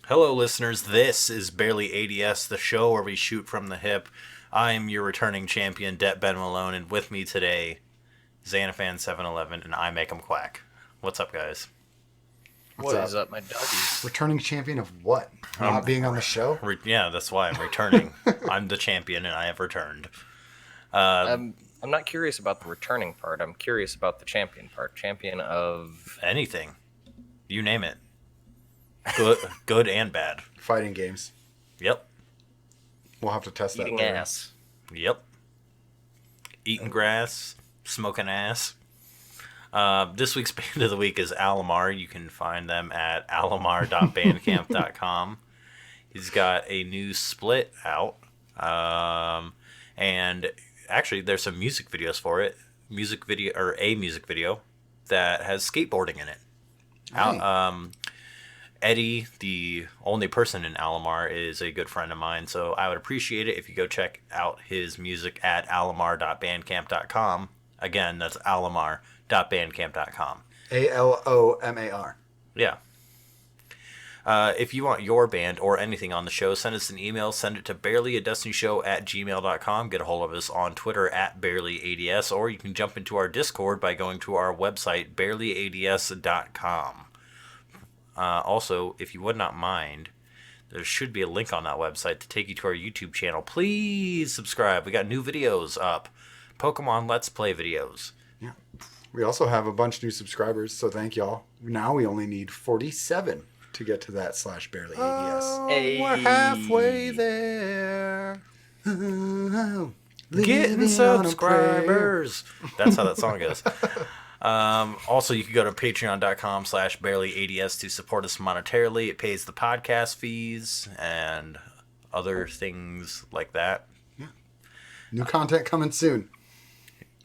Hello, listeners. This is Barely ADS, the show where we shoot from the hip. I am your returning champion, Det Ben Malone, and with me today, Xanafan711, and I make 'em quack. What's up, guys? What's What up? is up, my doggies? Returning champion of what? Not being on the show? Yeah, that's why I'm returning. I'm the champion, and I have returned. I'm not curious about the returning part. I'm curious about the champion part. Champion of Anything. You name it. Good and bad. Fighting games. Yep. We'll have to test that eating later. ass. Yep. Eating grass, smoking ass. This week's band of the week is Alamar. You can find them at alamar.bandcamp.com. He's got a new split out. And actually, there's some music videos for it. A music video that has skateboarding in it. Hey. Eddie, the only person in Alamar, is a good friend of mine, so I would appreciate it if you go check out his music at alamar.bandcamp.com. Again, that's alamar.bandcamp.com. ALOMAR. Yeah. If you want your band or anything on the show, send us an email. Send it to barelyadestinyshow@gmail.com. Get a hold of us on Twitter at barelyads, or you can jump into our Discord by going to our website, barelyads.com. Also, if you would not mind, there should be a link on that website to take you to our YouTube channel. Please subscribe. We got new videos up. Pokemon Let's Play videos. Yeah. We also have a bunch of new subscribers, so thank y'all. Now we only need 47 to get to that /barely ADS. Hey. We're halfway there. Getting subscribers. That's how that song goes. Also, you can go to patreon.com/barelyads to support us monetarily. It pays the podcast fees and other things like that. New content coming soon.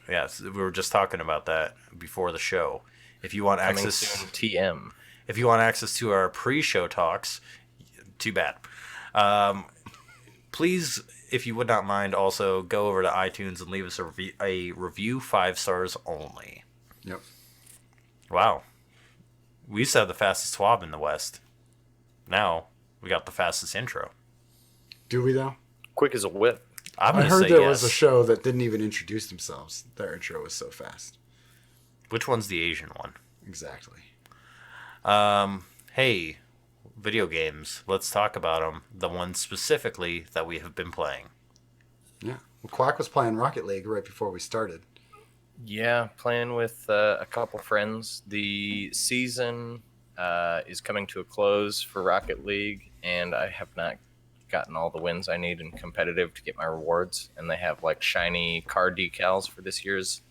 Yes, we were just talking about that before the show. If you want Coming access, soon, TM. if you want access to our pre-show talks, too bad. Please, if you would not mind, also go over to iTunes and leave us a review, 5 stars only. Yep. Wow. We used to have the fastest swab in the West. Now, we got the fastest intro. Do we, though? Quick as a whip. I'm I going to heard say there yes. was a show that didn't even introduce themselves. Their intro was so fast. Which one's the Asian one? Exactly. Hey, video games. Let's talk about them. The ones specifically that we have been playing. Yeah. Well, Quack was playing Rocket League right before we started. Yeah, playing with a couple friends. The season is coming to a close for Rocket League, and I have not gotten all the wins I need in competitive to get my rewards. And they have like shiny card decals for this year's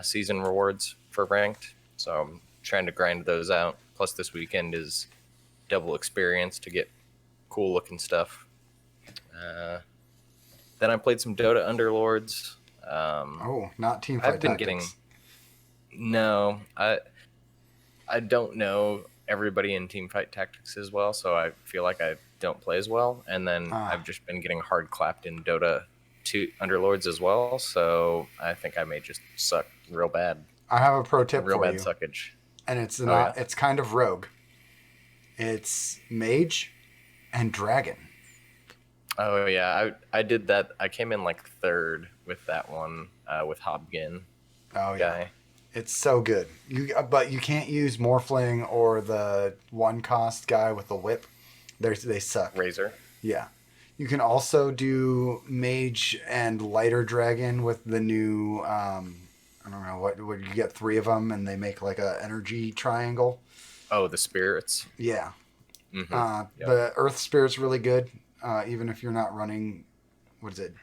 season rewards for ranked. So I'm trying to grind those out. Plus, this weekend is double experience to get cool looking stuff. Then I played some Dota Underlords. Not Teamfight I've been Tactics. No, I don't know everybody in Teamfight Tactics as well, so I feel like I don't play as well. And then I've just been getting hard clapped in Dota 2 Underlords as well, so I think I may just suck real bad. I have a pro tip Real for bad you. suckage. And it's yeah? It's kind of rogue. It's Mage and Dragon. Oh yeah, I did that. I came in like third with that one with Hobgin Oh yeah. guy. It's so good. But you can't use Morphling or the one cost guy with the whip. They suck. Razor. Yeah. You can also do Mage and Lighter Dragon with the new I don't know what you get 3 of them and they make like a energy triangle. Oh, the spirits. Yeah. Mm-hmm. Yep. The Earth Spirit's really good, even if you're not running, what is it,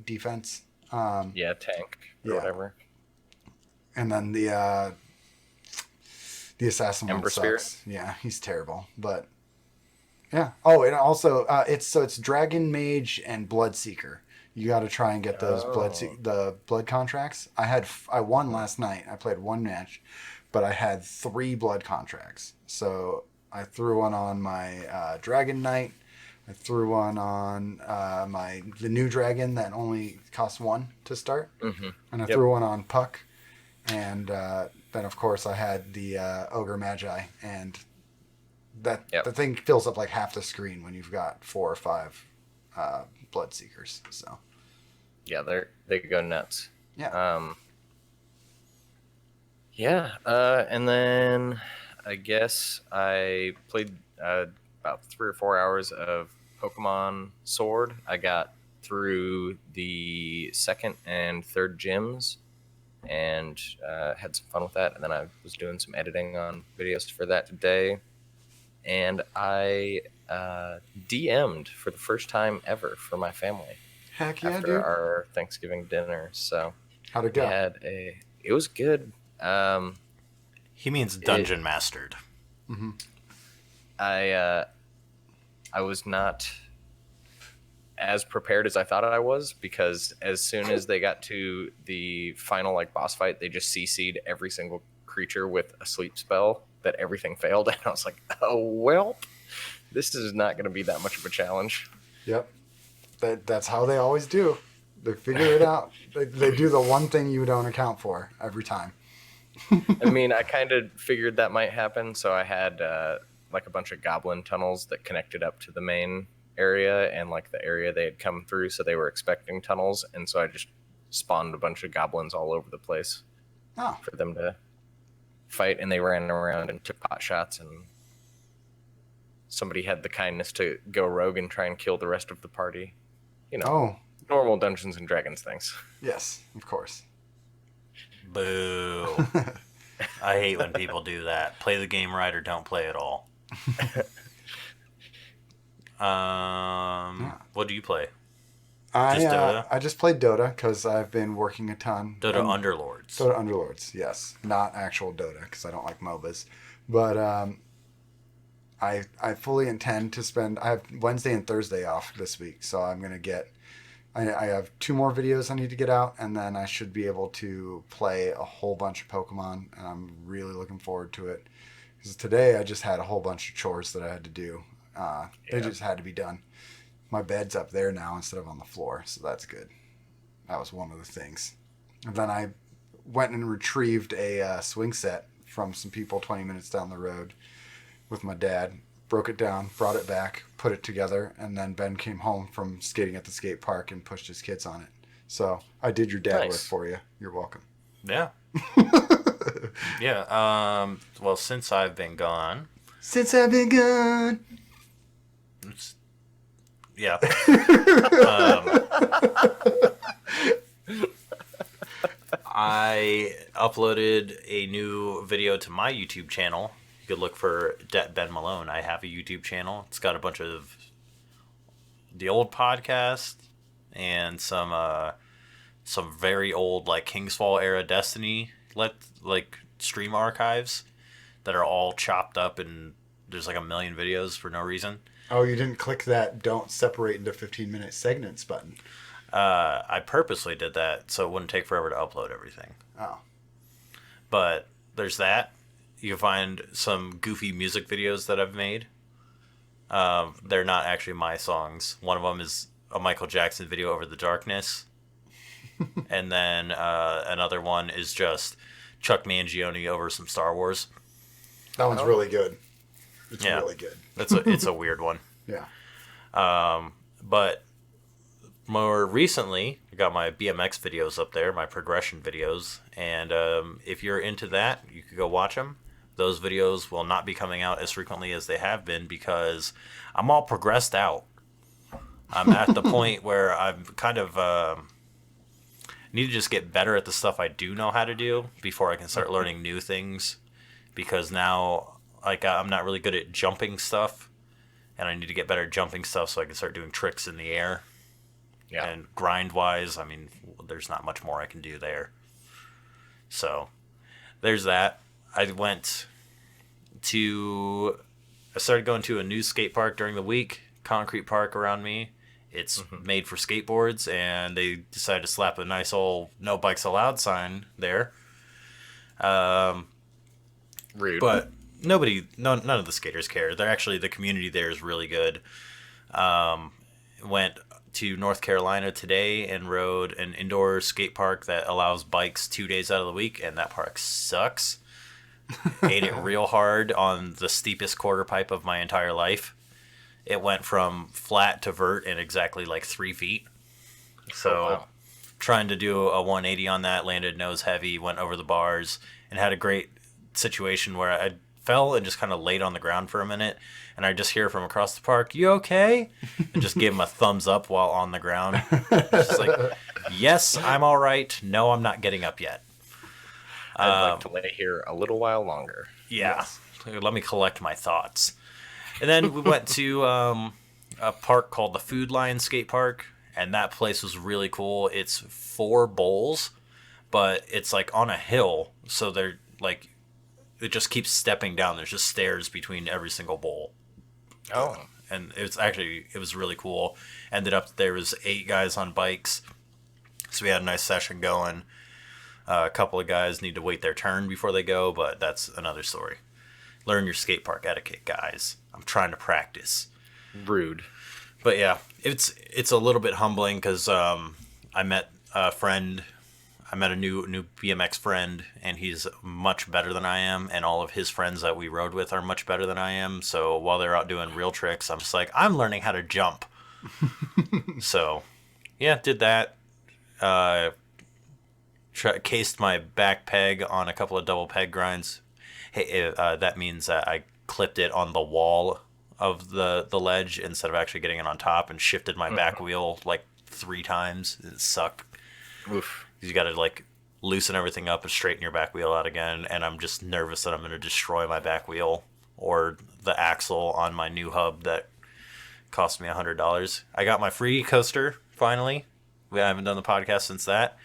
defense? Yeah, tank or yeah. whatever. And then the assassin one Ember sucks. Spirit? Yeah, he's terrible. But yeah. Oh, and also it's Dragon Mage and Bloodseeker. You got to try and get those the blood contracts. I won last night. I played one match, but I had 3 blood contracts. So I threw one on my Dragon Knight. I threw one on the new dragon that only costs 1 to start, and I threw one on Puck. And then, of course, I had the Ogre Magi, and Yep. the thing fills up like half the screen when you've got 4 or 5 Bloodseekers. So Yeah, they go nuts. yeah. And then I guess I played about 3 or 4 hours of Pokemon Sword. I got through the second and third gyms and had some fun with that. And then I was doing some editing on videos for that today. And I DM'd for the first time ever for my family Heck yeah, after dude. our Thanksgiving dinner. So How'd it we go? had it was good. He means dungeon mastered. I was not as prepared as I thought I was, because as soon as they got to the final like boss fight, they just CC'd every single creature with a sleep spell that everything failed, and I was like, oh well, this is not going to be that much of a challenge. Yep. That's how they always do. They figure it out. They do the one thing you don't account for every time. I mean, I kind of figured that might happen, so I had like a bunch of goblin tunnels that connected up to the main area and like the area they had come through, so they were expecting tunnels, and so I just spawned a bunch of goblins all over the place Oh, for them to fight, and they ran around and took pot shots, and somebody had the kindness to go rogue and try and kill the rest of the party. You know, oh, normal Dungeons and Dragons things. yes, of course. Boo. I hate when people do that. Play the game right or don't play at all. What do you play? Just Dota? I just played Dota because I've been working a ton. Dota Underlords. Dota Underlords, yes, not actual Dota because I don't like MOBAs, but I fully intend to spend. I have Wednesday and Thursday off this week, so I'm gonna get. I have 2 more videos I need to get out, and then I should be able to play a whole bunch of Pokemon, and I'm really looking forward to it. Because today I just had a whole bunch of chores that I had to do. They just had to be done. My bed's up there now instead of on the floor, so that's good. That was one of the things. And then I went and retrieved a swing set from some people 20 minutes down the road with my dad. Broke it down, brought it back, put it together, and then Ben came home from skating at the skate park and pushed his kids on it. So I did your dad work Nice. for you. You're welcome. Yeah. Yeah. Well, since I've been gone, Since I've been gone. yeah. I uploaded a new video to my YouTube channel. You could look for Ben Malone. I have a YouTube channel. It's got a bunch of the old podcast and some very old like Kingsfall era Destiny like stream archives that are all chopped up, and there's like a million videos for no reason. Oh, you didn't click that don't separate into 15-minute segments button. I purposely did that so it wouldn't take forever to upload everything. Oh. But there's that. You can find some goofy music videos that I've made. They're not actually my songs. One of them is a Michael Jackson video, Over the Darkness. And then another one is just Chuck Mangione over some Star Wars. That one's really good. It's Yeah. really good. It's a weird one. Yeah. But more recently, I got my BMX videos up there, my progression videos. And if you're into that, you could go watch them. Those videos will not be coming out as frequently as they have been because I'm all progressed out. I'm at the point where I'm kind of need to just get better at the stuff I do know how to do before I can start learning new things. Because now, like, I'm not really good at jumping stuff, and I need to get better at jumping stuff so I can start doing tricks in the air. Yeah. And grind-wise, I mean, there's not much more I can do there. So, there's that. I started going to a new skate park during the week, Concrete Park around me. It's made for skateboards, and they decided to slap a nice old "No Bikes Allowed" sign there. Rude. But none of the skaters care. The community there is really good. Went to North Carolina today and rode an indoor skate park that allows bikes 2 days out of the week, and that park sucks. ate it real hard on the steepest quarter pipe of my entire life. It went from flat to vert in exactly like 3 feet. So Oh, wow. trying to do a 180 on that, landed nose heavy, went over the bars, and had a great situation where I fell and just kind of laid on the ground for a minute, and I just hear from across the park, "You okay?" And just gave him a thumbs up while on the ground. Just like, yes, I'm all right. No, I'm not getting up yet. I'd like to lay here a little while longer. Yeah, let me collect my thoughts. And then we went to a park called the Food Lion Skate Park, and that place was really cool. It's 4 bowls, but it's like on a hill, so they're like, it just keeps stepping down. There's just stairs between every single bowl. Oh, And it was really cool. Ended up there was 8 guys on bikes, so we had a nice session going. A couple of guys need to wait their turn before they go, but that's another story. Learn your skate park etiquette, guys. I'm trying to practice. rude. But yeah, it's a little bit humbling because I met a friend. I met a new BMX friend, and he's much better than I am, and all of his friends that we rode with are much better than I am. So while they're out doing real tricks, I'm just like, I'm learning how to jump. So yeah, did that. Cased my back peg on a couple of double peg grinds. Hey, that means that I clipped it on the wall of the ledge instead of actually getting it on top, and shifted my back wheel like 3 times. It sucked. Oof. You got to like loosen everything up and straighten your back wheel out again, and I'm just nervous that I'm going to destroy my back wheel or the axle on my new hub that cost me $100. I got my free coaster finally. We haven't done the podcast since that.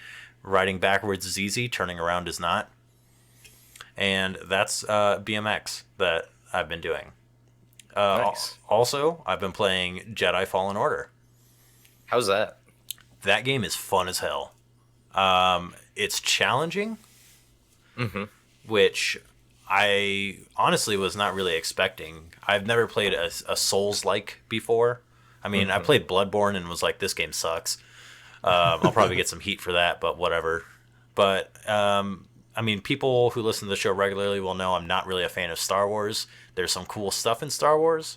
Riding backwards is easy, turning around is not. And that's BMX that I've been doing. Nice. Also, I've been playing Jedi Fallen Order. How's that? That game is fun as hell. It's challenging, which I honestly was not really expecting. I've never played a Souls-like before. I mean, I played Bloodborne and was like, this game sucks. I'll probably get some heat for that, but whatever. But, I mean, people who listen to the show regularly will know I'm not really a fan of Star Wars. There's some cool stuff in Star Wars,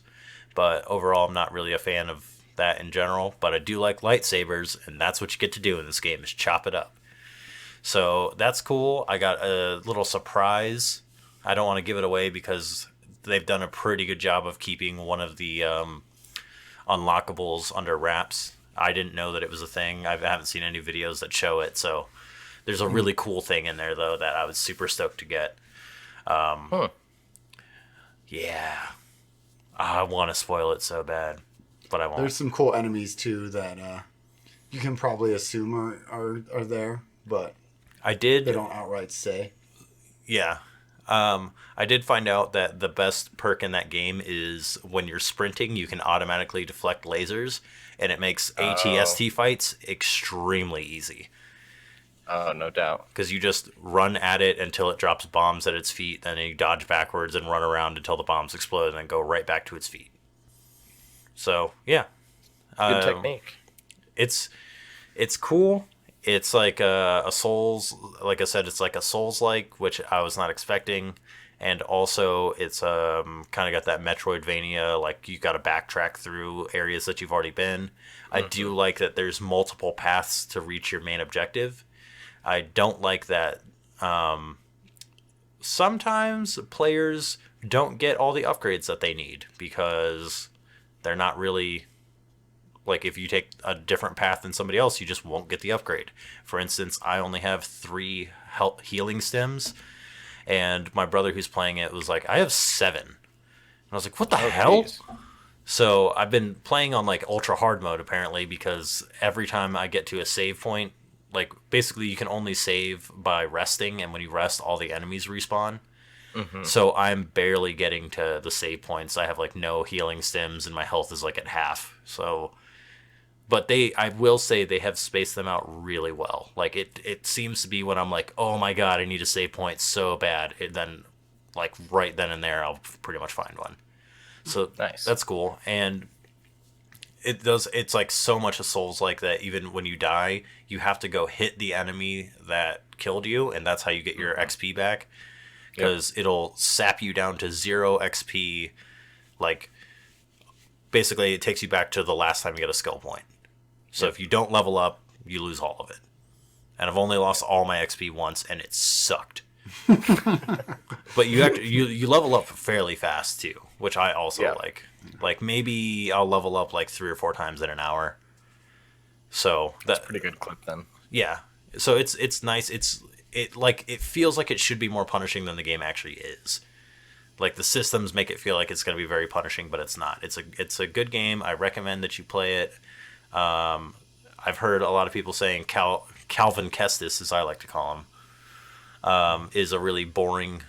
but overall I'm not really a fan of that in general. But I do like lightsabers, and that's what you get to do in this game, is chop it up. So that's cool. I got a little surprise. I don't want to give it away because they've done a pretty good job of keeping one of the unlockables under wraps. I didn't know that it was a thing. I haven't seen any videos that show it, so there's a really cool thing in there, though, that I was super stoked to get. Yeah. I want to spoil it so bad, but I won't. There's some cool enemies too that you can probably assume are there, but I they did, don't outright say. yeah. I did find out that the best perk in that game is when you're sprinting, you can automatically deflect lasers, and it makes ATST fights extremely easy. Oh, no doubt. Because you just run at it until it drops bombs at its feet, then you dodge backwards and run around until the bombs explode, and then go right back to its feet. So yeah, Good technique. it's cool. It's like a Souls, like I said, it's like a Souls-like, which I was not expecting, and also it's kind of got that Metroidvania, like you got to backtrack through areas that you've already been. I do like that there's multiple paths to reach your main objective. I don't like that sometimes players don't get all the upgrades that they need because they're not really, like, if you take a different path than somebody else, you just won't get the upgrade. For instance, I only have 3 healing stems, and my brother who's playing it was like, I have 7. And I was like, what the hell? Geez. So I've been playing on like ultra hard mode apparently, because every time I get to a save point, like basically you can only save by resting, and when you rest, all the enemies respawn. So I'm barely getting to the save points. I have like no healing stems, and my health is like at half. So, but I will say they have spaced them out really well. Like it seems to be when I'm like, oh my god, I need a save point so bad, then like right then and there I'll pretty much find one. So Nice. That's cool. And it's like so much of Souls like that. Even when you die, you have to go hit the enemy that killed you, and that's how you get your XP back. because it'll sap you down to 0 XP. Like, basically, it takes you back to the last time you get a skill point. So if you don't level up, you lose all of it. And I've only lost all my XP once, and it sucked. But you level up fairly fast too, which I also like. Like maybe I'll level up like 3 or 4 times in an hour. So that's a pretty good clip then. Yeah. So it's nice. It feels like it should be more punishing than the game actually is. Like the systems make it feel like it's going to be very punishing, but it's not. It's a good game. I recommend that you play it. I've heard a lot of people saying Calvin Kestis, as I like to call him, is a really boring,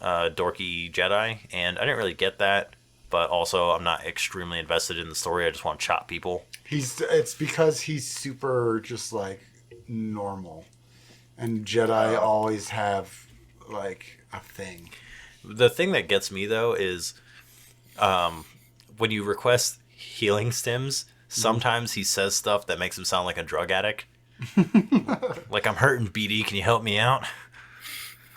dorky Jedi, and I didn't really get that. But also, I'm not extremely invested in the story. I just want to chop people. It's because he's super just like normal, and Jedi always have like a thing. The thing that gets me though is, when you request healing stims, sometimes he says stuff that makes him sound like a drug addict. Like, I'm hurting, BD. Can you help me out?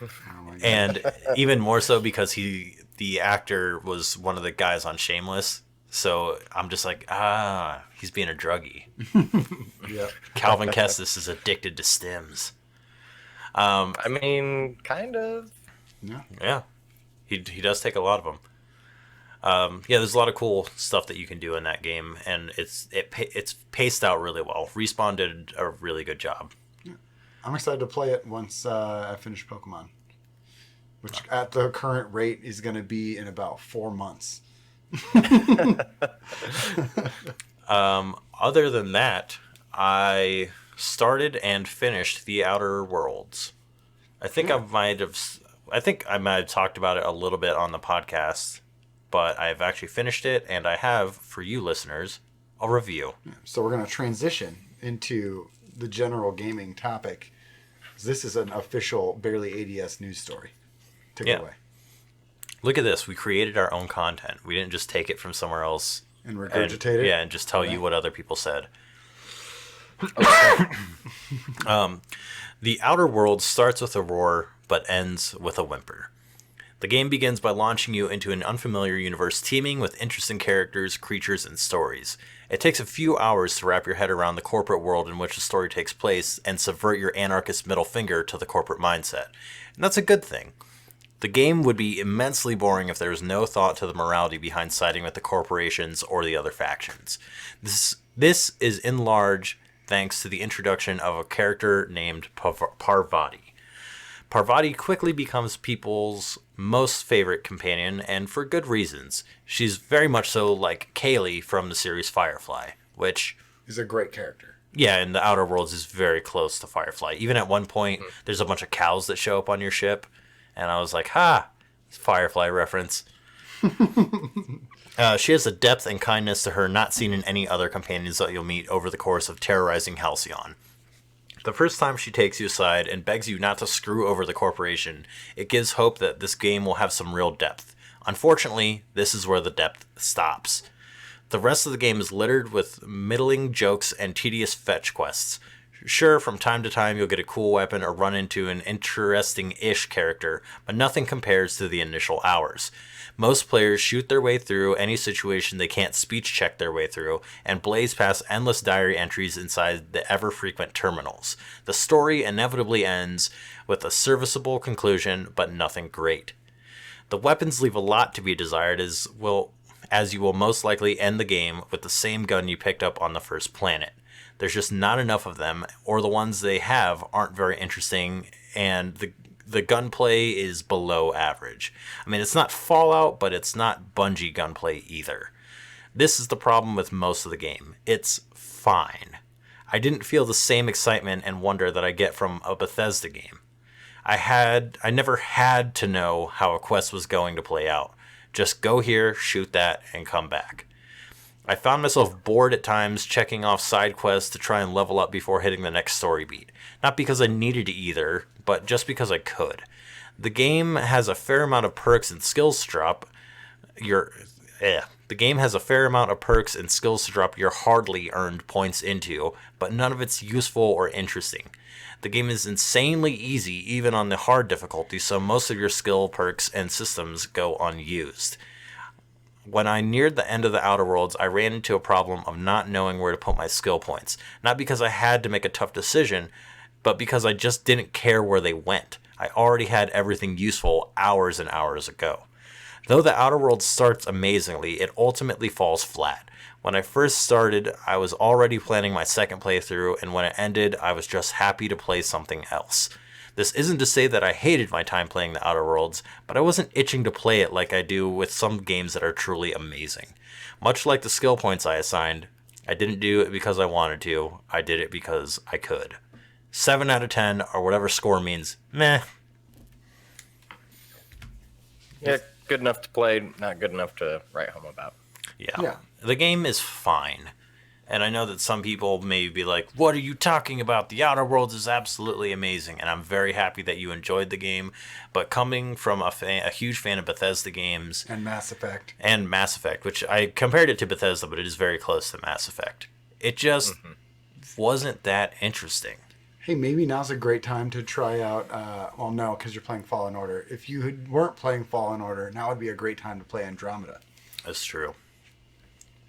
Oh my God. And even more so because the actor was one of the guys on Shameless. So I'm just like, he's being a druggie. Yep. Calvin Kestis is addicted to stims. I mean, kind of. Yeah. He does take a lot of them. There's a lot of cool stuff that you can do in that game, and it's paced out really well. Respawn did a really good job. Yeah. I'm excited to play it once I finish Pokemon, which at the current rate is going to be in about 4 months. Other than that, I started and finished The Outer Worlds. I think I might have talked about it a little bit on the podcast, but I've actually finished it, and I have, for you listeners, a review. So we're going to transition into the general gaming topic. This is an official Barely ADS news story. Take it away. Look at this. We created our own content. We didn't just take it from somewhere else. And regurgitate it? Yeah, and just tell you what other people said. The Outer Worlds starts with a roar, but ends with a whimper. The game begins by launching you into an unfamiliar universe teeming with interesting characters, creatures, and stories. It takes a few hours to wrap your head around the corporate world in which the story takes place and subvert your anarchist middle finger to the corporate mindset. And that's a good thing. The game would be immensely boring if there was no thought to the morality behind siding with the corporations or the other factions. This is in large thanks to the introduction of a character named Parvati. Parvati quickly becomes people's most favorite companion, and for good reasons. She's very much so like Kaylee from the series Firefly, which is a great character. Yeah, and the Outer Worlds is very close to Firefly. Even at one point, there's a bunch of cows that show up on your ship, and I was like, it's a Firefly reference. She has a depth and kindness to her not seen in any other companions that you'll meet over the course of terrorizing Halcyon. The first time she takes you aside and begs you not to screw over the corporation, it gives hope that this game will have some real depth. Unfortunately, this is where the depth stops. The rest of the game is littered with middling jokes and tedious fetch quests. Sure, from time to time you'll get a cool weapon or run into an interesting-ish character, but nothing compares to the initial hours. Most players shoot their way through any situation they can't speech check their way through, and blaze past endless diary entries inside the ever-frequent terminals. The story inevitably ends with a serviceable conclusion, but nothing great. The weapons leave a lot to be desired, as you will most likely end the game with the same gun you picked up on the first planet. There's just not enough of them, or the ones they have aren't very interesting, and the gunplay is below average. I mean, it's not Fallout, but it's not Bungie gunplay either. This is the problem with most of the game. It's fine. I didn't feel the same excitement and wonder that I get from a Bethesda game. I never had to know how a quest was going to play out. Just go here, shoot that, and come back. I found myself bored at times checking off side quests to try and level up before hitting the next story beat. Not because I needed to either, but just because I could. The game has a fair amount of perks and skills drop. The game has a fair amount of perks and skills to drop your hardly earned points into, but none of it's useful or interesting. The game is insanely easy even on the hard difficulty, so most of your skill, perks, and systems go unused. When I neared the end of the Outer Worlds, I ran into a problem of not knowing where to put my skill points. Not because I had to make a tough decision, but because I just didn't care where they went. I already had everything useful hours and hours ago. Though the Outer Worlds starts amazingly, it ultimately falls flat. When I first started, I was already planning my second playthrough, and when it ended, I was just happy to play something else. This isn't to say that I hated my time playing the Outer Worlds, but I wasn't itching to play it like I do with some games that are truly amazing. Much like the skill points I assigned, I didn't do it because I wanted to, I did it because I could. 7 out of 10, or whatever score means, meh. Yeah, good enough to play, not good enough to write home about. Yeah. The game is fine. And I know that some people may be like, what are you talking about? The Outer Worlds is absolutely amazing. And I'm very happy that you enjoyed the game. But coming from a huge fan of Bethesda games. And Mass Effect. And Mass Effect, which I compared it to Bethesda, but it is very close to Mass Effect. It just wasn't that interesting. Hey, maybe now's a great time to try out, well, no, because you're playing Fallen Order. If you weren't playing Fallen Order, now would be a great time to play Andromeda. That's true.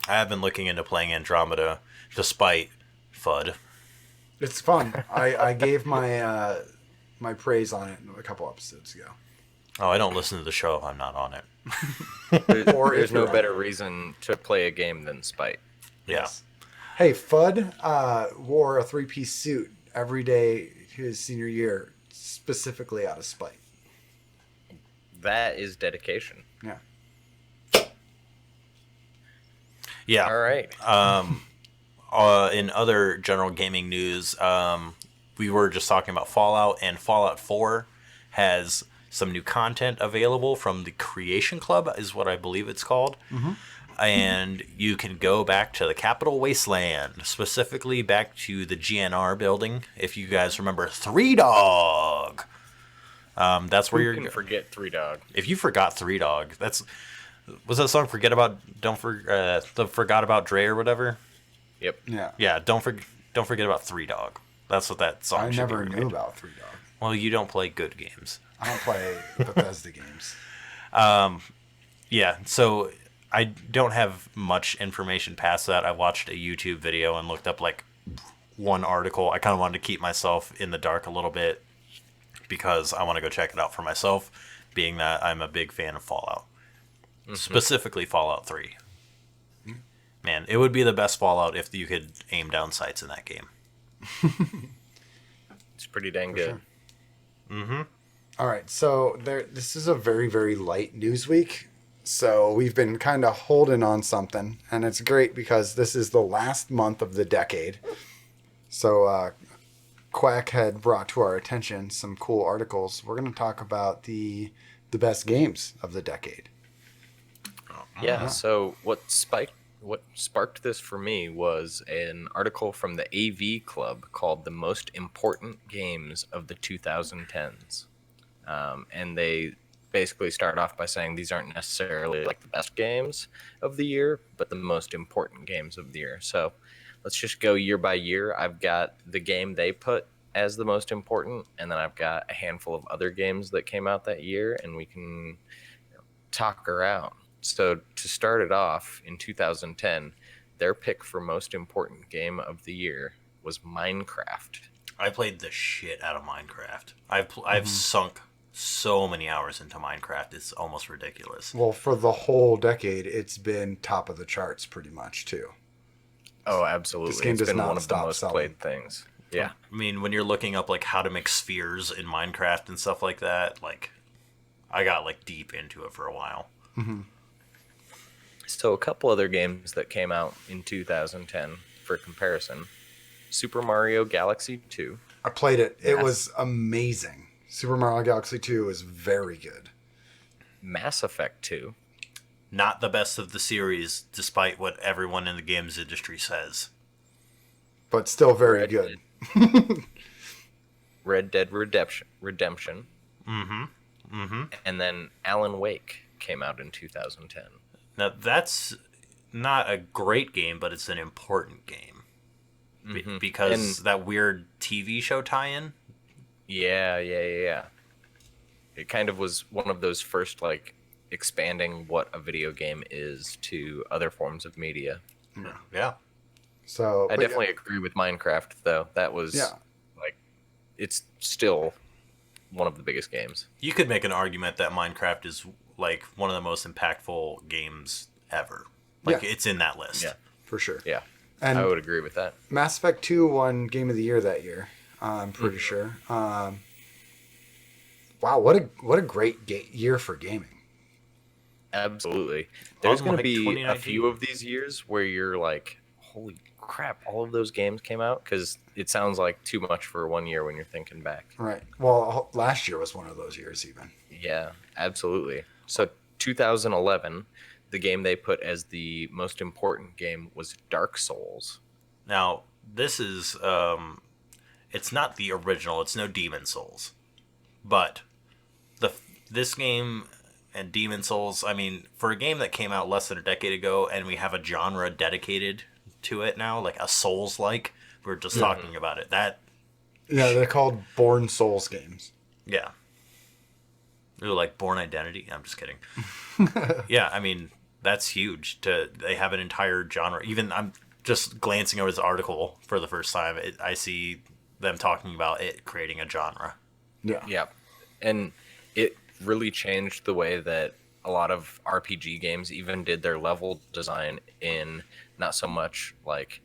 I have been looking into playing Andromeda, despite FUD. It's fun. I gave my my praise on it a couple episodes ago. Oh, I don't listen to the show if I'm not on it. Or if There's no you're better reason to play a game than spite. Yeah. Yes. Hey, Fudd wore a three-piece suit every day his senior year, specifically out of spite. That is dedication. Yeah. Yeah. All right. In other general gaming news, we were just talking about Fallout, and Fallout 4 has some new content available from the Creation Club, is what I believe it's called. Mm-hmm. And you can go back to the Capital Wasteland, specifically back to the GNR building. If you guys remember Three Dog, that's where Who you're. can forget Three Dog? If you forgot Three Dog, was that song "Forget About the Forgot About Dre" or whatever? Yep. Yeah. Yeah, don't forget about Three Dog. That's what that song. I should never be knew remade. about Three Dog. Well, you don't play good games. I don't play Bethesda games. Yeah, so I don't have much information past that. I watched a YouTube video and looked up like one article. I kind of wanted to keep myself in the dark a little bit because I want to go check it out for myself, being that I'm a big fan of Fallout. Specifically Fallout 3. Man, it would be the best Fallout if you could aim down sights in that game. It's pretty dang good. Mm-hmm. All right, so this is a very, very light news week. So we've been kind of holding on something, and it's great because this is the last month of the decade. So Quack had brought to our attention some cool articles. We're going to talk about the best games of the decade. Yeah. So what sparked this for me was an article from the AV Club called "The Most Important Games of the 2010s," and they basically start off by saying these aren't necessarily like the best games of the year, but the most important games of the year. So let's just go year by year. I've got the game they put as the most important, and then I've got a handful of other games that came out that year, and we can talk her out. So to start it off, in 2010, their pick for most important game of the year was Minecraft. I played the shit out of Minecraft. I've sunk so many hours into Minecraft. It's almost ridiculous. Well, for the whole decade, it's been top of the charts pretty much, too. Oh, absolutely. This game It's does been not one of the stop most selling. played things. Yeah. I mean, when you're looking up like how to make spheres in Minecraft and stuff like that, like I got like deep into it for a while. Mm-hmm. So a couple other games that came out in 2010 for comparison. Super Mario Galaxy 2. I played it. It Yes. was amazing. Super Mario Galaxy 2 was very good. Mass Effect 2. Not the best of the series, despite what everyone in the games industry says. But still very Red good. Red Dead Redemption. Mm-hmm. Mm-hmm. And then Alan Wake came out in 2010. Now that's not a great game, but it's an important game. Because that weird TV show tie-in. Yeah. It kind of was one of those first, like, expanding what a video game is to other forms of media. Yeah. So I definitely agree with Minecraft, though. That was, like, it's still one of the biggest games. You could make an argument that Minecraft is, like, one of the most impactful games ever. Like, it's in that list. Yeah. for sure. Yeah, And I would agree with that. Mass Effect 2 won Game of the Year that year. I'm pretty sure. Wow, what a great year for gaming. Absolutely. There's going to Unlike be a 2019. few of these years where you're like, holy crap, all of those games came out? Because it sounds like too much for 1 year when you're thinking back. Right. Well, last year was one of those years even. Yeah, absolutely. So 2011, the game they put as the most important game was Dark Souls. Now, this is, it's not the original. It's no Demon Souls. But this game and Demon Souls, I mean, for a game that came out less than a decade ago and we have a genre dedicated to it now, like a Souls-like, we were just talking about it. Yeah, they're called Born Souls games. Yeah. Ooh, like Born Identity? I'm just kidding. Yeah, I mean, that's huge. They have an entire genre. Even I'm just glancing over this article for the first time. I see them talking about it creating a genre. Yeah. Yeah. And it really changed the way that a lot of RPG games even did their level design in not so much like,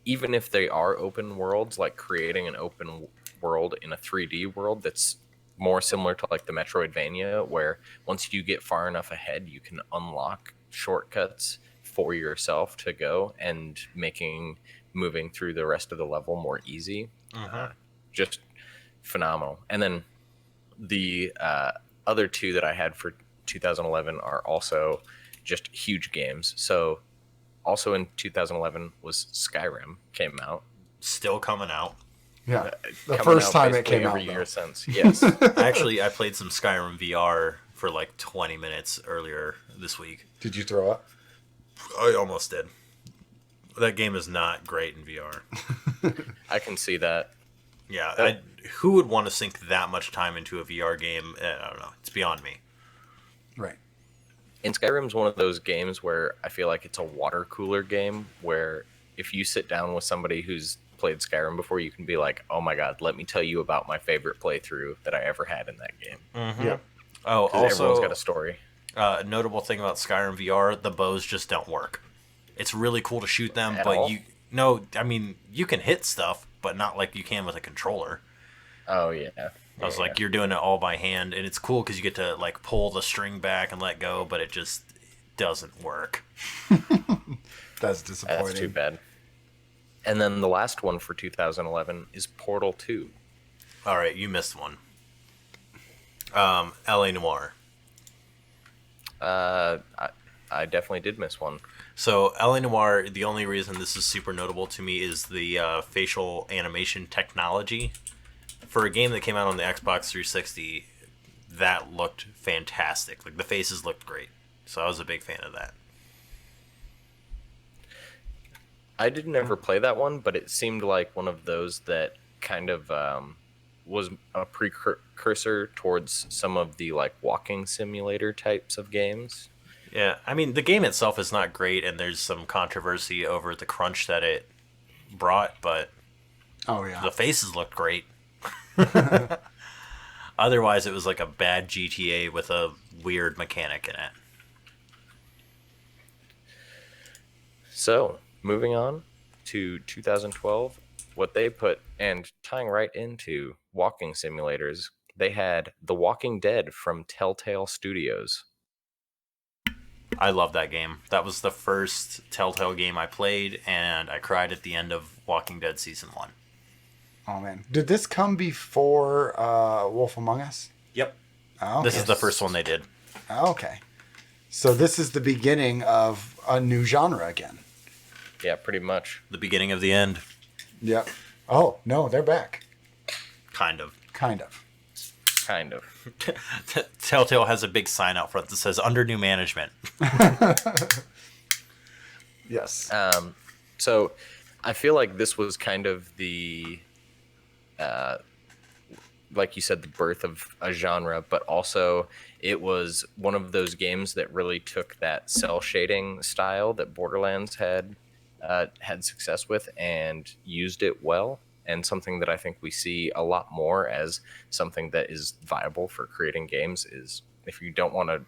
even if they are open worlds, like creating an open world in a 3D world that's more similar to like the Metroidvania, where once you get far enough ahead, you can unlock shortcuts for yourself to go and moving through the rest of the level more easy. Just phenomenal. And then the other two that I had for 2011 are also just huge games. So also in 2011 was Skyrim came out. Still coming out. Yeah. The Coming first out time it basically came out. every year though. since. Yes. Actually, I played some Skyrim VR for like 20 minutes earlier this week. Did you throw up? I almost did. That game is not great in VR. I can see that. Yeah, who would want to sink that much time into a VR game? I don't know. It's beyond me. Right. And Skyrim's one of those games where I feel like it's a water cooler game where if you sit down with somebody who's played Skyrim before, you can be like, oh my god, let me tell you about my favorite playthrough that I ever had in that game. Yeah. Oh, 'Cause everyone's also, got a story. a notable thing about Skyrim VR, the bows just don't work. It's really cool to shoot them, At but all? you can hit stuff, but not like you can with a controller. Oh yeah. I was like, you're doing it all by hand, and it's cool because you get to like pull the string back and let go, but it just doesn't work. That's disappointing. That's too bad. And then the last one for 2011 is Portal 2. All right, you missed one. L.A. Noire. I definitely did miss one. So L.A. Noire, the only reason this is super notable to me is the facial animation technology. For a game that came out on the Xbox 360, that looked fantastic. Like, the faces looked great. So I was a big fan of that. I didn't ever play that one, but it seemed like one of those that kind of was a precursor towards some of the like walking simulator types of games. Yeah, I mean, the game itself is not great, and there's some controversy over the crunch that it brought, but Oh, yeah. the faces looked great. Otherwise, it was like a bad GTA with a weird mechanic in it. So, moving on to 2012, what they put, and tying right into walking simulators, they had The Walking Dead from Telltale Studios. I love that game. That was the first Telltale game I played, and I cried at the end of Walking Dead Season 1. Oh, man. Did this come before Wolf Among Us? Yep. Oh, This okay. is the first one they did. Okay. So this is the beginning of a new genre again. Yeah, pretty much. The beginning of the end. Yep. Oh, no, they're back. Kind of. Kind of. Kind of. Telltale has a big sign out front that says, under new management. Yes. So I feel like this was kind of the, like you said, the birth of a genre, but also it was one of those games that really took that cell shading style that Borderlands had success with and used it well. And something that I think we see a lot more as something that is viable for creating games is if you don't want to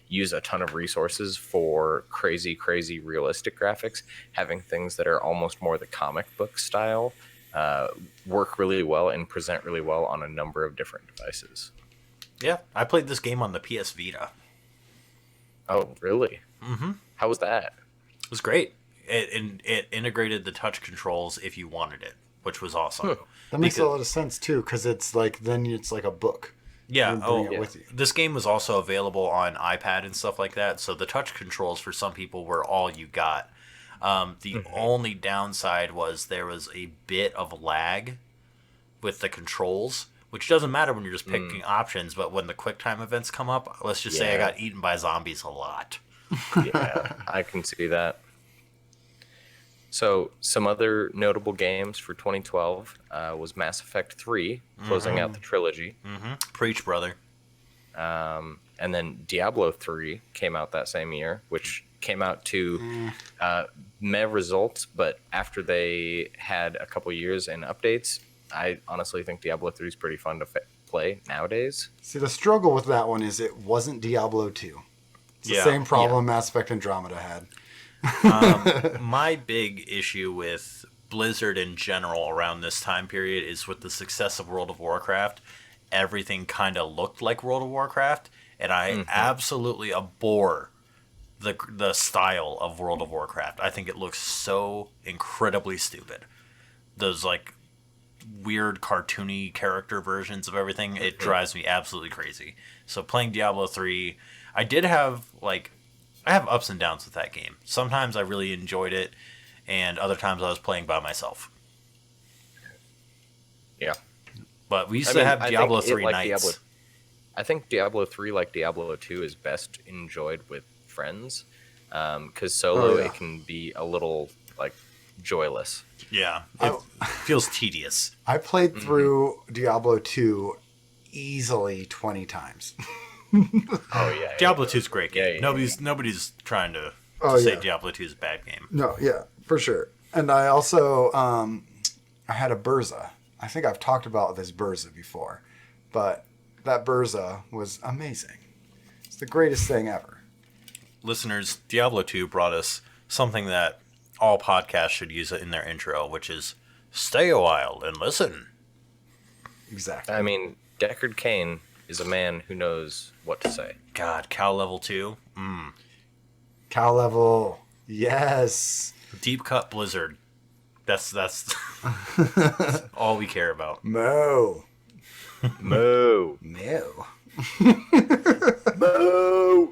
use a ton of resources for crazy realistic graphics, having things that are almost more the comic book style work really well and present really well on a number of different devices. Yeah, I played this game on the PS Vita. Oh, really? Mm-hmm. How was that? It was great. It integrated the touch controls if you wanted it, which was awesome. That makes a lot of sense too, because it's like then it's like a book. Yeah. You bring it with you. This game was also available on iPad and stuff like that. So the touch controls for some people were all you got. The only downside was there was a bit of lag with the controls, which doesn't matter when you're just picking options. But when the QuickTime events come up, let's just say I got eaten by zombies a lot. Yeah, I can see that. So some other notable games for 2012 was Mass Effect 3, closing out the trilogy. Preach, brother. And then Diablo 3 came out that same year, which came out to meh results, but after they had a couple years and updates, I honestly think Diablo 3 is pretty fun to play nowadays. See, the struggle with that one is it wasn't Diablo 2. It's the same problem Mass Effect Andromeda had. My big issue with Blizzard in general around this time period is with the success of World of Warcraft. Everything kind of looked like World of Warcraft, and I absolutely abhor the style of World of Warcraft. I think it looks so incredibly stupid. Those like weird cartoony character versions of everything, it drives me absolutely crazy. So playing Diablo 3, I have ups and downs with that game. Sometimes I really enjoyed it, and other times I was playing by myself. Yeah. But we used to have Diablo 3 nights. I think Diablo 3, like Diablo 2, is best enjoyed with friends. Because solo, it can be a little, like, joyless. Yeah. It feels tedious. I played through Diablo 2 easily 20 times. Oh, yeah. Diablo 2 is a great game. Nobody's trying to say Diablo 2 is a bad game. No, yeah, for sure. And I also, I had a Burza. I think I've talked about this Burza before, but that Burza was amazing. It's the greatest thing ever. Listeners, Diablo 2 brought us something that all podcasts should use in their intro, which is stay a while and listen. Exactly. I mean, Deckard Cain is a man who knows what to say. God, Cal Level 2. Cal Level, yes. Deep Cut Blizzard. That's all we care about. Moo. Moo. Moo. Moo.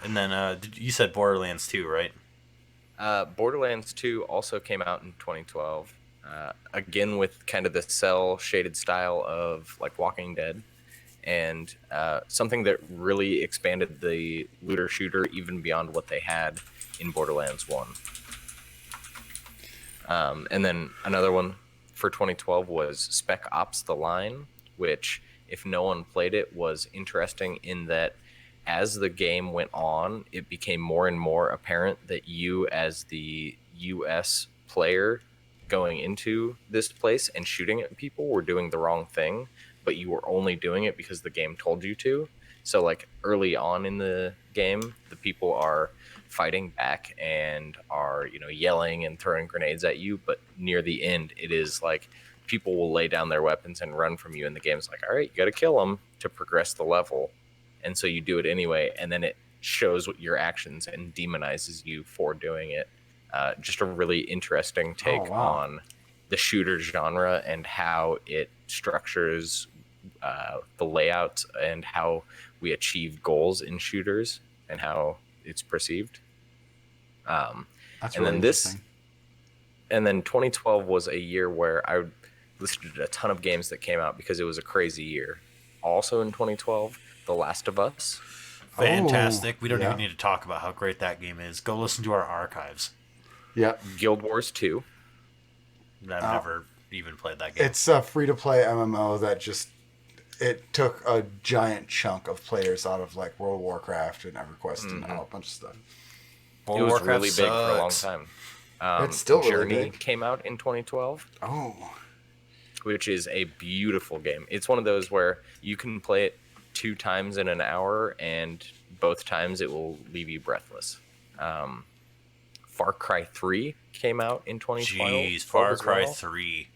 And then you said Borderlands 2, right? Borderlands 2 also came out in 2012. Again, with kind of the cell shaded style of like Walking Dead, and something that really expanded the looter shooter even beyond what they had in Borderlands 1. And then another one for 2012 was Spec Ops: The Line, which, if no one played it, was interesting in that as the game went on, it became more and more apparent that you, as the U.S. player going into this place and shooting at people, were doing the wrong thing, but you were only doing it because the game told you to. So, like, early on in the game, the people are fighting back and are, yelling and throwing grenades at you, but near the end, it is like people will lay down their weapons and run from you, and the game's like, all right, you got to kill them to progress the level. And so you do it anyway, and then it shows what your actions and demonizes you for doing it. Just a really interesting take on the shooter genre and how it structures the layout and how we achieve goals in shooters and how it's perceived. That's and really then interesting. And then 2012 was a year where I listed a ton of games that came out because it was a crazy year. Also in 2012, The Last of Us. fantastic. We don't yeah. even need to talk about how great that game is. Go listen to our archives. Yeah. Guild Wars 2. I've never even played that game. It's a free-to-play MMO that just it took a giant chunk of players out of like World of Warcraft and EverQuest and a bunch of stuff. World It of was Warcraft really big for a long sucks. time. It's still really Journey big. came out in 2012, Oh, which is a beautiful game. It's one of those where you can play it 2 times in an hour, and both times it will leave you breathless. Far Cry 3 came out in 2012. Jeez, Far as Cry well. 3.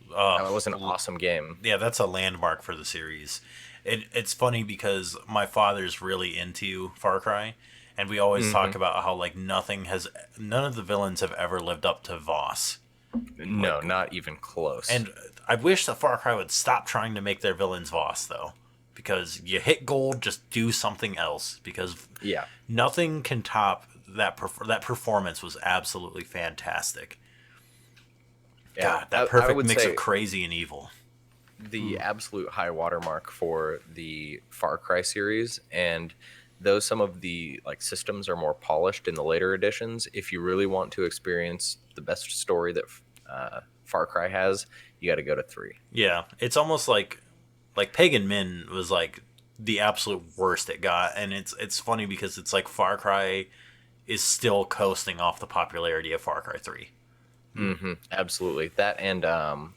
That was an awesome game. Yeah, that's a landmark for the series. It's funny because my father's really into Far Cry, and we always talk about how like none of the villains have ever lived up to Voss. No, not even close. And I wish that Far Cry would stop trying to make their villains Voss though, because you hit gold, just do something else, because yeah, nothing can top that performance was absolutely fantastic. yeah, God, that I perfect would mix say of crazy and evil. the absolute high watermark for the Far Cry series. And though some of the like systems are more polished in the later editions, if you really want to experience the best story that Far Cry has, you got to go to 3. Yeah, it's almost like Pagan Min was like the absolute worst it got, and it's funny because it's like Far Cry is still coasting off the popularity of Far Cry 3. Absolutely. That and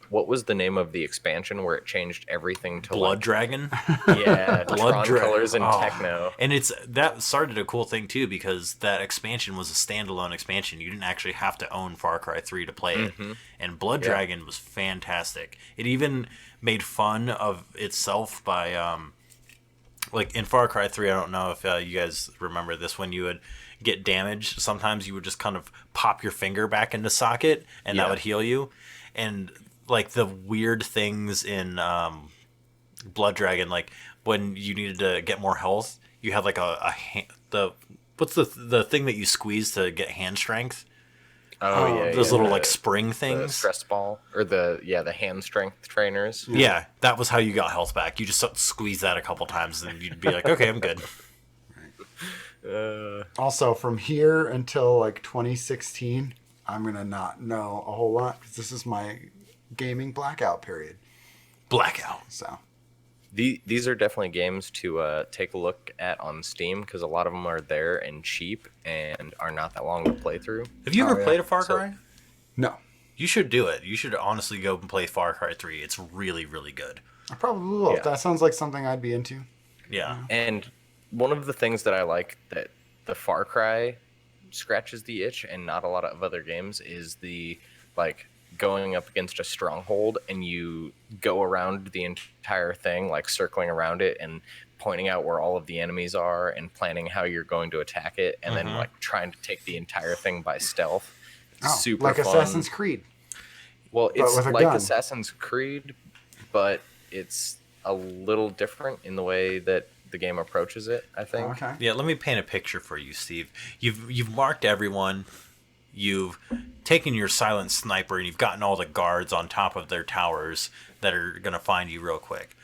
what was the name of the expansion where it changed everything to Blood like, Dragon. yeah, Blood Tron colors and Oh. techno. And that started a cool thing too, because that expansion was a standalone expansion. You didn't actually have to own Far Cry 3 to play it. And Blood Dragon was fantastic. It even made fun of itself by like in Far Cry 3, I don't know if you guys remember this, when you would get damaged, sometimes you would just kind of pop your finger back into socket and that Yeah. would heal you. And like the weird things in Blood Dragon, like when you needed to get more health, you had like what's the thing that you squeeze to get hand strength? Oh, yeah, Those yeah, little the- like spring the things. stress ball or the hand strength trainers. Yeah, that was how you got health back. You just squeeze that a couple times and you'd be like, okay, I'm good. also from here until like 2016, I'm gonna not know a whole lot because this is my gaming blackout period. Blackout. So These are definitely games to take a look at on Steam, because a lot of them are there and cheap and are not that long to play through. Have you ever yeah. played a Far Cry? no, You should do it. You should honestly go and play Far Cry 3. It's really, really good. I probably will. Yeah. That sounds like something I'd be into. Yeah. And one of the things that I like that the Far Cry scratches the itch and not a lot of other games is the like going up against a stronghold and you go around the entire thing, like circling around it and pointing out where all of the enemies are and planning how you're going to attack it, and then like trying to take the entire thing by stealth. It's Oh, super like fun. Assassin's Creed. Well, it's with a like gun. Assassin's Creed, but it's a little different in the way that the game approaches it, I think. Okay. Yeah, let me paint a picture for you, Steve. You've marked everyone. You've taken your silent sniper and you've gotten all the guards on top of their towers that are going to find you real quick.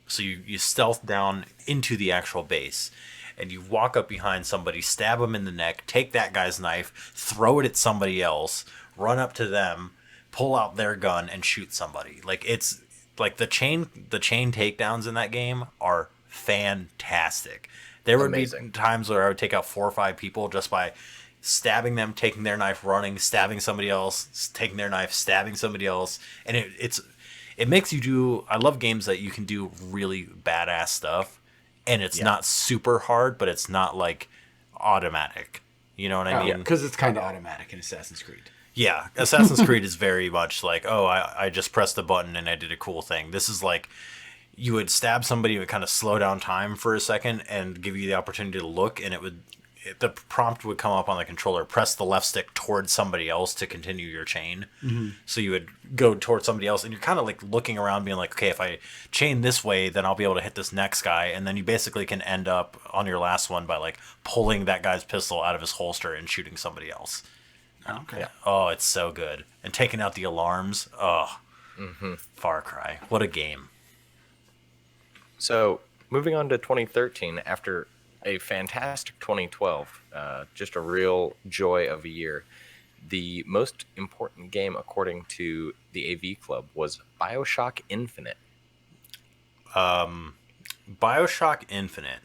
So you stealth down into the actual base and you walk up behind somebody, stab them in the neck, take that guy's knife, throw it at somebody else, run up to them, pull out their gun and shoot somebody. Like it's like the chain takedowns in that game are fantastic. There would Amazing. be times where I would take out 4 or 5 people just by stabbing them, taking their knife, running, stabbing somebody else, taking their knife, stabbing somebody else, and it makes you do. I love games that you can do really badass stuff, and it's not super hard, but it's not like automatic. You know what I mean? Because it's kind of automatic in Assassin's Creed. Yeah, Assassin's Creed is very much like, oh, I just pressed the button and I did a cool thing. This is like you would stab somebody, it would kind of slow down time for a second and give you the opportunity to look, and the prompt would come up on the controller, press the left stick towards somebody else to continue your chain. Mm-hmm. So you would go towards somebody else, and you're kind of like looking around being like, okay, if I chain this way, then I'll be able to hit this next guy, and then you basically can end up on your last one by like pulling that guy's pistol out of his holster and shooting somebody else. Okay. Oh, it's so good. And taking out the alarms. Oh, Far Cry. What a game. So, moving on to 2013, after a fantastic 2012. Just a real joy of a year. The most important game, according to the AV Club, was BioShock Infinite. BioShock Infinite.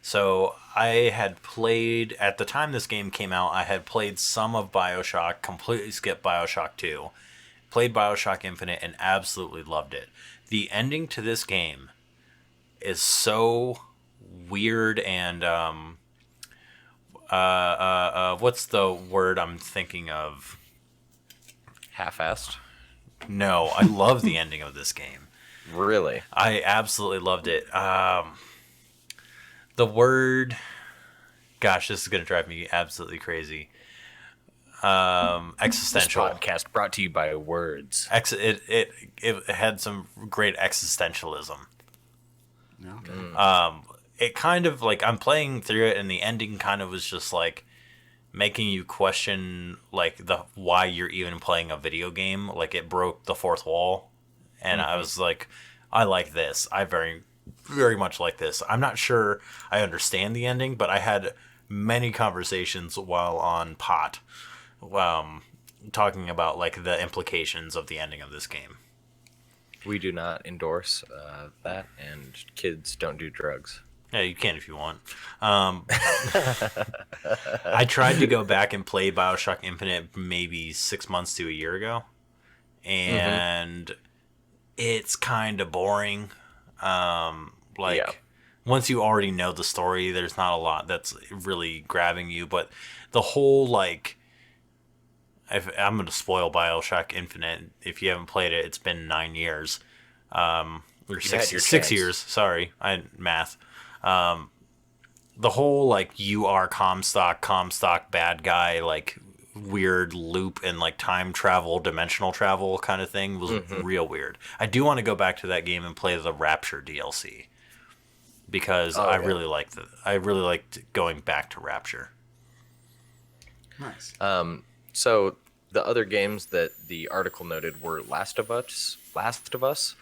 So I had played, at the time this game came out, I had played some of BioShock, completely skipped BioShock 2, played BioShock Infinite, and absolutely loved it. The ending to this game is so weird and, what's the word I'm thinking of? Half-assed. No, I love the ending of this game. Really? I absolutely loved it. The word, gosh, this is going to drive me absolutely crazy. Existential. This podcast brought to you by words. It had some great existentialism. Okay. It kind of like, I'm playing through it, and the ending kind of was just like making you question like the why you're even playing a video game. Like, it broke the fourth wall, and I was like, I like this. I very, very much like this. I'm not sure I understand the ending, but I had many conversations while on pot, talking about like the implications of the ending of this game. We do not endorse that, and kids don't do drugs. Yeah, you can if you want. I tried to go back and play BioShock Infinite maybe 6 months to a year ago, and it's kind of boring. Once you already know the story, there's not a lot that's really grabbing you. But the whole, like, I'm going to spoil BioShock Infinite. If you haven't played it, it's been 9 years. Or six years. Sorry, I had math. The whole, like, you are Comstock bad guy, like, weird loop and, like, time travel, dimensional travel kind of thing was real weird. I do want to go back to that game and play the Rapture DLC, because I really liked going back to Rapture. Nice. So the other games that the article noted were Last of Us,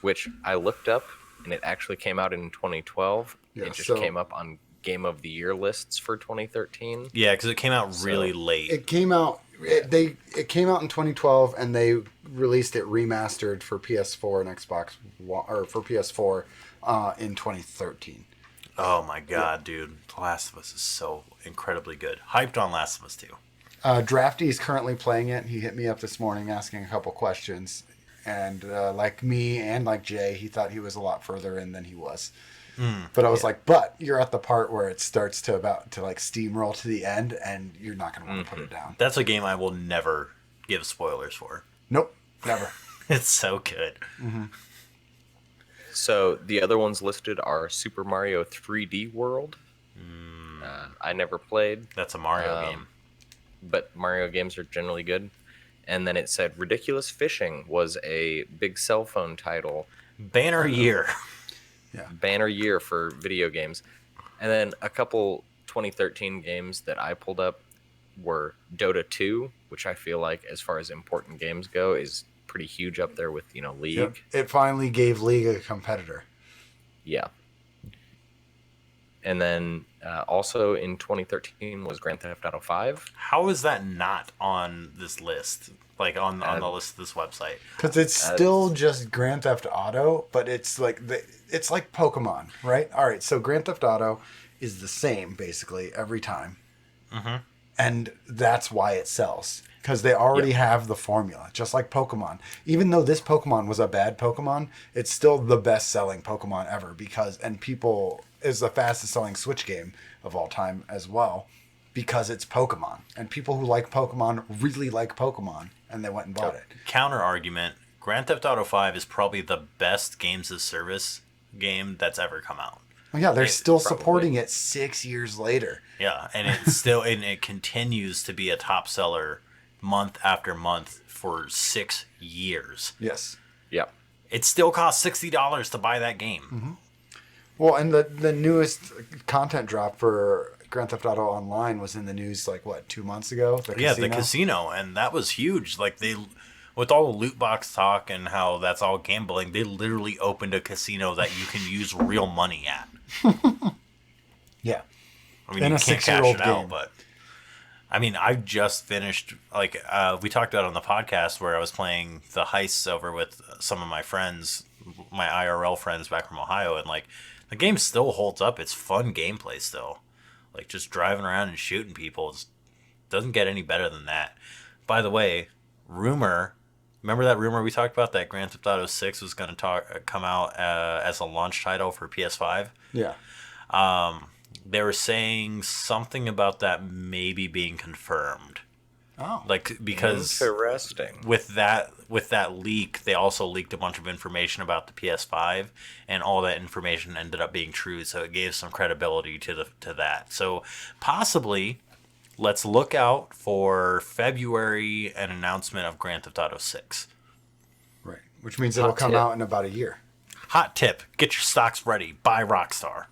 which I looked up, and it actually came out in 2012. Yeah, it just came up on Game of the Year lists for 2013. Yeah, because it came out really late. It came out. It came out in 2012, and they released it remastered for PS4 and Xbox One, or for PS4 in 2013. Oh my god, dude! The Last of Us is so incredibly good. Hyped on Last of Us 2. Drafty is currently playing it. He hit me up this morning asking a couple questions, and like me and like Jay, he thought he was a lot further in than he was. But I was like, but you're at the part where it starts to like steamroll to the end, and you're not going to want to put it down. That's a game I will never give spoilers for. Nope, never. It's so good. So the other ones listed are Super Mario 3D World. I never played. That's a Mario game. But Mario games are generally good. And then it said Ridiculous Fishing was a big cell phone title. Banner year. Banner year for video games. And then a couple 2013 games that I pulled up were Dota 2, which I feel like, as far as important games go, is pretty huge up there with, League. Yep. It finally gave League a competitor. Yeah. And then also in 2013 was Grand Theft Auto 5. How is that not on this list? Like on the list of this website? Because it's still just Grand Theft Auto, but it's like it's like Pokemon, right? All right, so Grand Theft Auto is the same basically every time, and that's why it sells, because they already have the formula, just like Pokemon. Even though this Pokemon was a bad Pokemon, it's still the best-selling Pokemon ever, and people is the fastest-selling Switch game of all time as well, because it's Pokemon, and people who like Pokemon really like Pokemon, and they went and bought it. Counter argument: Grand Theft Auto 5 is probably the best games of service game that's ever come out. Well, yeah, they're still supporting it 6 years later. Yeah, and it continues to be a top seller month after month for 6 years. Yes. Yep. It still costs $60 to buy that game. Well, and the newest content drop for Grand Theft Auto Online was in the news, like, 2 months ago? The casino, and that was huge. Like, with all the loot box talk and how that's all gambling, they literally opened a casino that you can use real money at. Yeah. I mean, In you a can't cash 6-year-old it out, game. but I mean, I just finished, like, we talked about on the podcast where I was playing the heists over with some of my friends, my IRL friends back from Ohio, and, like, the game still holds up. It's fun gameplay still. Like, just driving around and shooting people doesn't get any better than that. By the way, remember that rumor we talked about that Grand Theft Auto 6 was going to come out as a launch title for PS5? Yeah. They were saying something about that maybe being confirmed. Oh. Like, because Interesting. with that leak, they also leaked a bunch of information about the PS5, and all that information ended up being true, so it gave some credibility to that. So possibly, let's look out for February, an announcement of Grand Theft Auto 6. Right. Which means it'll come out in about a year. Hot tip: get your stocks ready. Buy Rockstar.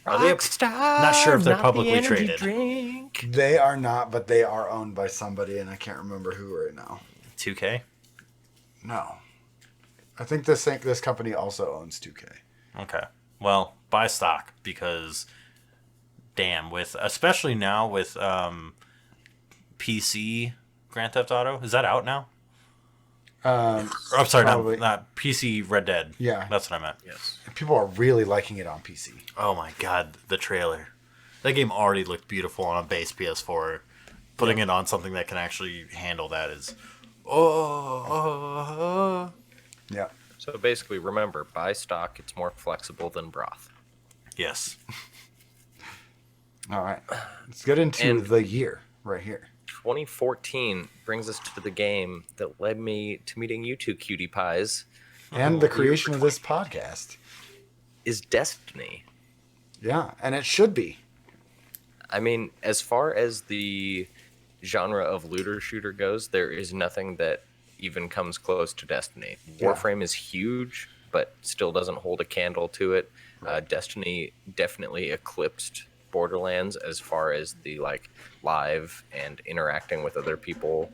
Rockstar, Not sure if they're not publicly the energy traded. Drink. They are not, but they are owned by somebody, and I can't remember who right now. 2K. No. I think this company also owns 2K. Okay. Well, buy stock because, damn, especially now with PC Grand Theft Auto, is that out now? I'm sorry, probably. not PC Red Dead. Yeah. That's what I meant. Yes. People are really liking it on PC. Oh my god, the trailer. That game already looked beautiful on a base PS4. Putting it on something that can actually handle that is... Yeah. So basically, remember, buy stock. It's more flexible than broth. Yes. All right. Let's get into And- the year right here. 2014 brings us to the game that led me to meeting you two cutie pies. And the creation of this podcast. Is Destiny. Yeah, and it should be. I mean, as far as the genre of looter shooter goes, there is nothing that even comes close to Destiny. Yeah. Warframe is huge, but still doesn't hold a candle to it. Destiny definitely eclipsed Borderlands as far as the live and interacting with other people,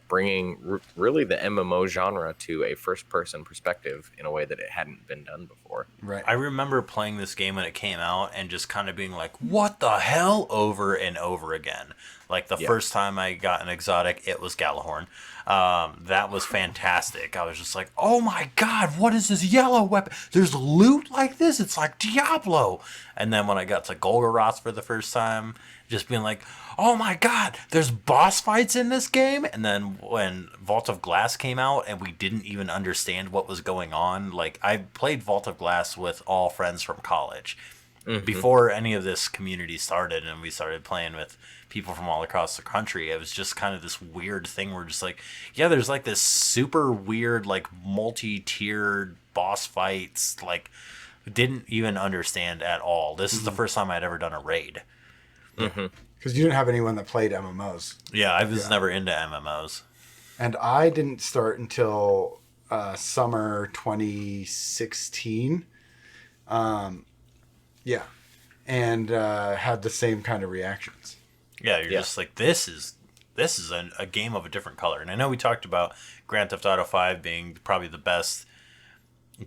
bringing really the MMO genre to a first-person perspective in a way that it hadn't been done before. Right. I remember playing this game when it came out and just kind of being like, what the hell, over and over again. Like the first time I got an exotic, it was Galahorn. That was fantastic. I was just like, oh my god, what is this yellow weapon? There's loot like this? It's like Diablo. And then when I got to Golgoroth for the first time, just being like, oh my god, there's boss fights in this game? And then when Vault of Glass came out and we didn't even understand what was going on, like I played Vault of Glass with all friends from college. Before any of this community started and we started playing with people from all across the country, it was just kind of this weird thing where just like, yeah, there's like this super weird, like multi-tiered boss fights, like didn't even understand at all. This is the first time I'd ever done a raid. Because you didn't have anyone that played MMOs. Yeah, I was never into MMOs. And I didn't start until summer 2016. Yeah. And had the same kind of reactions. Yeah, you're just like, this is a game of a different color. And I know we talked about Grand Theft Auto 5 being probably the best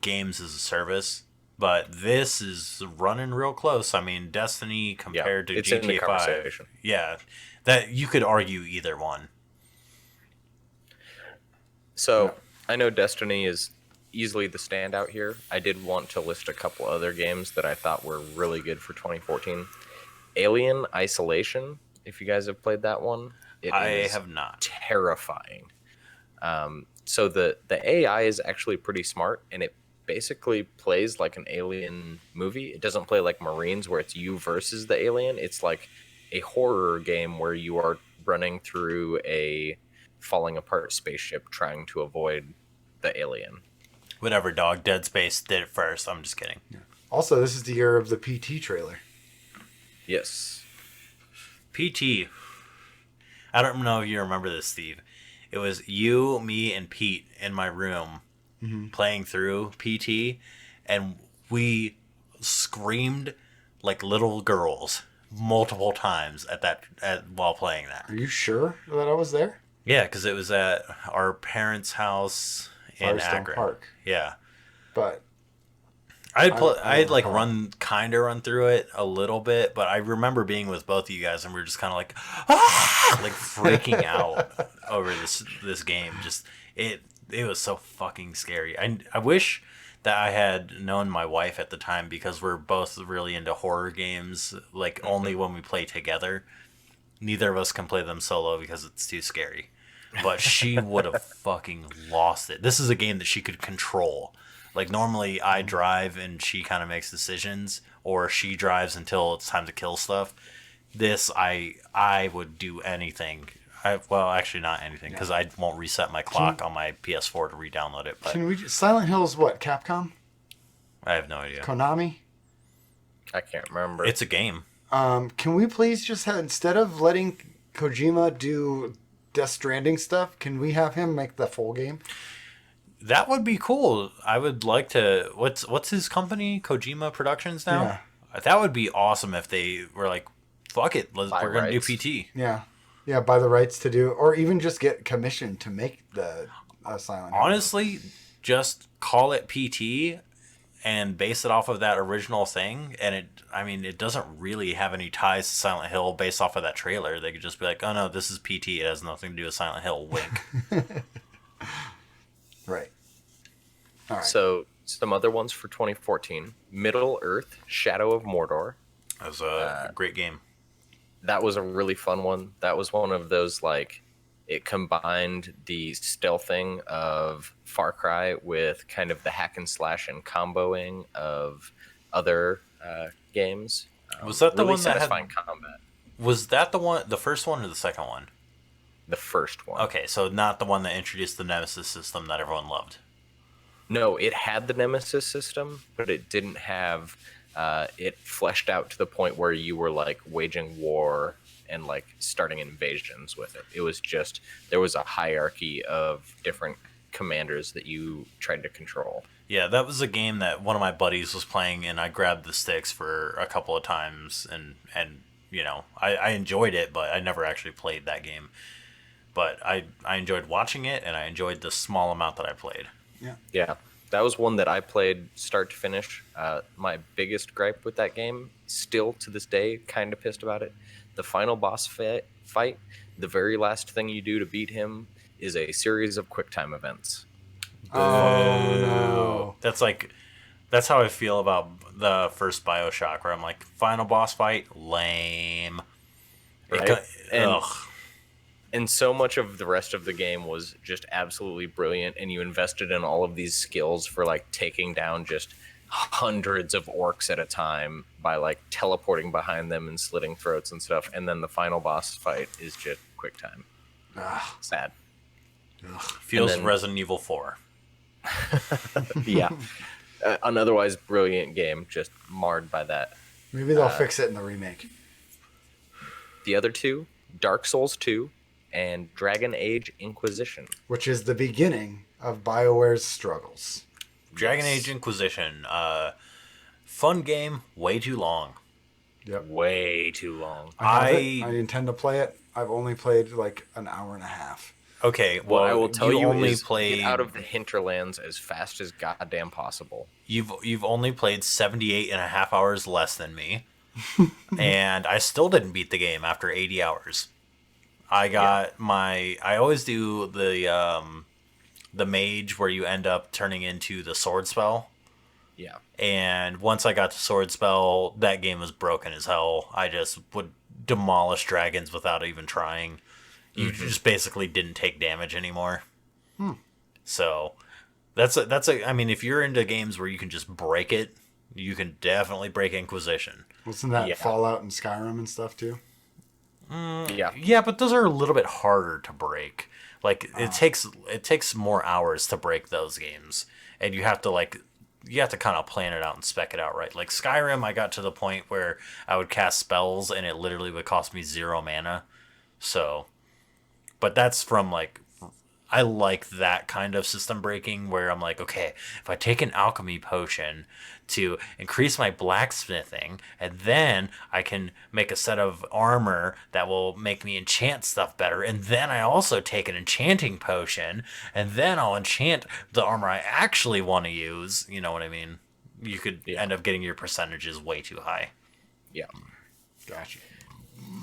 games as a service, but this is running real close. I mean, Destiny compared to it's in the GTA 5. conversation. Yeah, that you could argue either one. So I know Destiny is easily the standout here. I did want to list a couple other games that I thought were really good for 2014. Alien Isolation, if you guys have played that one. I have not. Terrifying. So the AI is actually pretty smart, and it basically plays like an alien movie. It doesn't play like Marines where it's you versus the alien. It's like a horror game where you are running through a falling apart spaceship trying to avoid the alien. Whatever, dog. Dead Space did it first. I'm just kidding. Also, this is the year of the PT trailer. Yes. PT. I don't know if you remember this, Steve. It was you, me, and Pete in my room playing through PT, and we screamed like little girls multiple times while playing that. Are you sure that I was there? Yeah, because it was at our parents' house in Firestone Akron. Park. Yeah. But I had like run. run through it a little bit, but I remember being with both of you guys and we were just kind of like freaking out over this game. Just it was so fucking scary. I wish that I had known my wife at the time because we're both really into horror games. Like only when we play together. Neither of us can play them solo because it's too scary. But she would have fucking lost it. This is a game that she could control. Like normally I drive and she kind of makes decisions, or she drives until it's time to kill stuff. This I would do anything. Well, actually not anything because I won't reset my clock on my PS4 to re-download it. But Silent Hill's what? Capcom? I have no idea. Konami? I can't remember. It's a game. Can we please just have, instead of letting Kojima do Death Stranding stuff, can we have him make the full game? That would be cool. I would like to. What's his company? Kojima Productions now. Yeah. That would be awesome if they were like, "Fuck it, we're gonna do PT." Yeah, buy the rights to do, or even just get commissioned to make the Silent Hill. Honestly, just call it PT and base it off of that original thing. And it doesn't really have any ties to Silent Hill based off of that trailer. They could just be like, "Oh no, this is PT. It has nothing to do with Silent Hill." Wink. Right. All right. So some other ones for 2014: Middle Earth: Shadow of Mordor. That was a great game. That was a really fun one. That was one of those, like, it combined the stealthing of Far Cry with kind of the hack and slash and comboing of other games. Was that the really one that had? satisfying combat? Was that the first one or the second one? The first one. Okay, so not the one that introduced the Nemesis system that everyone loved. No, it had the Nemesis system, but it didn't have it fleshed out to the point where you were like waging war and like starting invasions with it. It was just, there was a hierarchy of different commanders that you tried to control. Yeah, that was a game that one of my buddies was playing, and I grabbed the sticks for a couple of times, and I enjoyed it, but I never actually played that game. But I enjoyed watching it, and I enjoyed the small amount that I played. Yeah, that was one that I played start to finish. My biggest gripe with that game, still to this day, kind of pissed about it. The final boss fight, the very last thing you do to beat him is a series of QuickTime events. Oh no! That's how I feel about the first BioShock, where I'm like, final boss fight, lame. Right? And so much of the rest of the game was just absolutely brilliant, and you invested in all of these skills for like taking down just hundreds of orcs at a time by like teleporting behind them and slitting throats and stuff. And then the final boss fight is just quick time. Sad. Feels then, Resident Evil 4. Yeah. An otherwise brilliant game, just marred by that. Maybe they'll fix it in the remake. The other two, Dark Souls 2 and Dragon Age Inquisition. Which is the beginning of BioWare's struggles. Dragon Age Inquisition. Fun game, way too long. Yep. Way too long. I intend to play it. I've only played like an hour and a half. Okay, What I will tell you only is played, get out of the hinterlands as fast as goddamn possible. You've only played 78 and a half hours less than me. And I still didn't beat the game after 80 hours. I always do the mage where you end up turning into the sword spell. Yeah. And once I got to sword spell, that game was broken as hell. I just would demolish dragons without even trying. You just basically didn't take damage anymore. So I mean, if you're into games where you can just break it, you can definitely break Inquisition. Wasn't that Fallout and Skyrim and stuff too? Yeah, but those are a little bit harder to break. Like it takes more hours to break those games, and you have to kind of plan it out and spec it out right. Like Skyrim, I got to the point where I would cast spells and it literally would cost me 0 mana. So, but that's from like, I like that kind of system breaking where I'm like, okay, if I take an alchemy potion to increase my blacksmithing, and then I can make a set of armor that will make me enchant stuff better, and then I also take an enchanting potion, and then I'll enchant the armor I actually want to use. You know what I mean? you could Yeah. end up getting your percentages way too high. Yeah. Gotcha.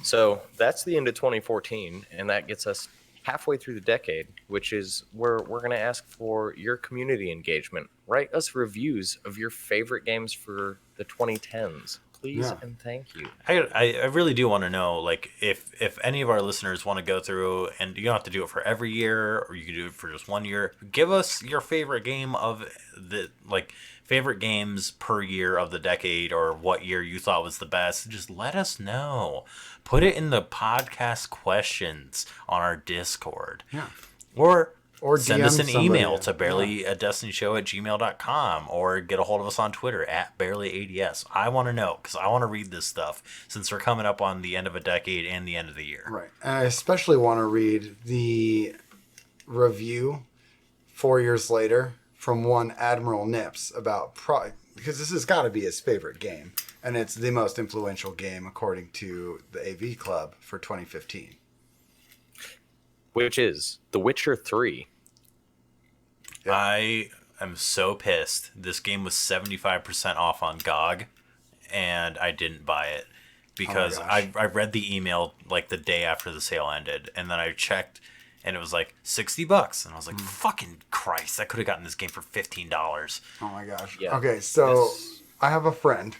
So that's the end of 2014, and that gets us halfway through the decade, which is where we're going to ask for your community engagement. Write us reviews of your favorite games for the 2010s. Please Yeah. and thank you. I really do want to know, like, if any of our listeners want to go through, and you don't have to do it for every year, or you can do it for just 1 year. Give us your favorite game of the, like, favorite games per year of the decade, or what year you thought was the best. Just let us know. Put it in the podcast questions on our Discord. Yeah. Or send DM us an somebody. email to barelyaDestinyshow@gmail.com, or get a hold of us on Twitter @barelyads. I want to know, because I want to read this stuff, since we're coming up on the end of a decade and the end of the year. Right. And I especially want to read the review 4 years later from one Admiral Nips about because this has got to be his favorite game, and it's the most influential game according to the AV Club for 2015. Which is The Witcher 3. Yeah. I am so pissed. This game was 75% off on GOG, and I didn't buy it because gosh. I read the email like the day after the sale ended, and then I checked, and it was like $60, and I was like, "Fucking Christ! I could have gotten this game for $15." Oh my gosh. Yeah. Okay, so This- I have a friend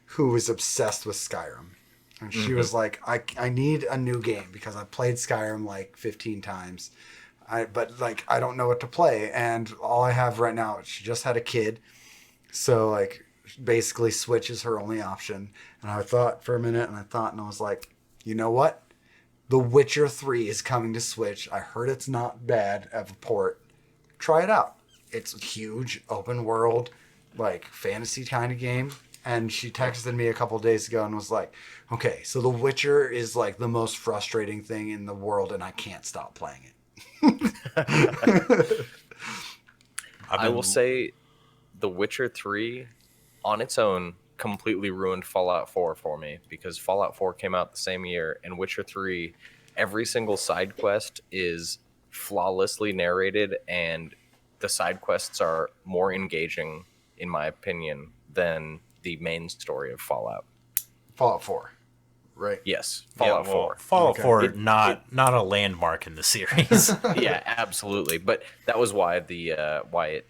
who was obsessed with Skyrim. And she was like, I need a new game because I played Skyrim like 15 times. But like I don't know what to play. And all I have right now, she just had a kid. So like basically Switch is her only option. And I thought for a minute and I was like, you know what? The Witcher 3 is coming to Switch. I heard it's not bad of a port. Try it out. It's a huge open world, like fantasy kind of game. And she texted me a couple days ago and was like, okay, so The Witcher is like the most frustrating thing in the world and I can't stop playing it. I will say The Witcher 3 on its own completely ruined Fallout 4 for me, because Fallout 4 came out the same year, and Witcher 3, every single side quest is flawlessly narrated, and the side quests are more engaging, in my opinion, than the main story of Fallout. Fallout 4, right? Yes, Fallout 4. Fallout Okay. 4, not a landmark in the series. Yeah, absolutely. But that was why why it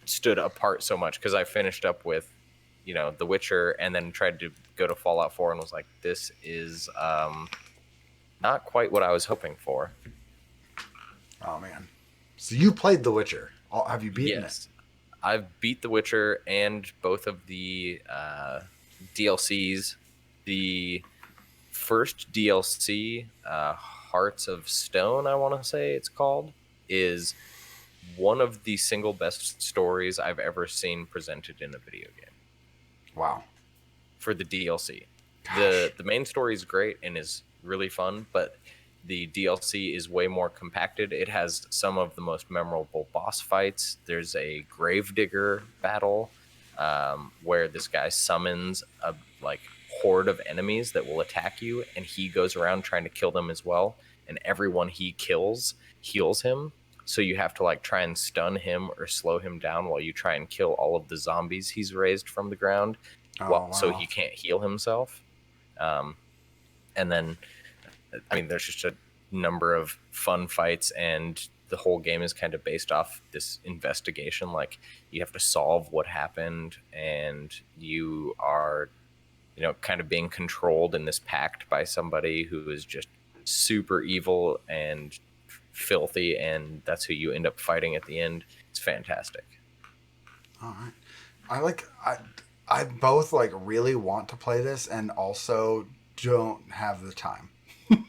stood apart so much, because I finished up with, The Witcher, and then tried to go to Fallout 4 and was like, this is not quite what I was hoping for. Oh, man. So you played The Witcher. Have you beaten Yes, I've beat The Witcher and both of the DLCs. The first DLC, Hearts of Stone, I want to say it's called, is one of the single best stories I've ever seen presented in a video game it? Wow. for the DLC. Gosh. The main story is great and is really fun, but the DLC is way more compacted. It has some of the most memorable boss fights. There's a gravedigger battle where this guy summons a horde of enemies that will attack you, and he goes around trying to kill them as well. And everyone he kills heals him. So you have to try and stun him or slow him down while you try and kill all of the zombies he's raised from the ground, so wow. he can't heal himself. And then, there's just a number of fun fights, and the whole game is kind of based off this investigation. Like, you have to solve what happened, and you are, kind of being controlled in this pact by somebody who is just super evil and filthy, and that's who you end up fighting at the end. It's fantastic. All right. I both really want to play this and also don't have the time.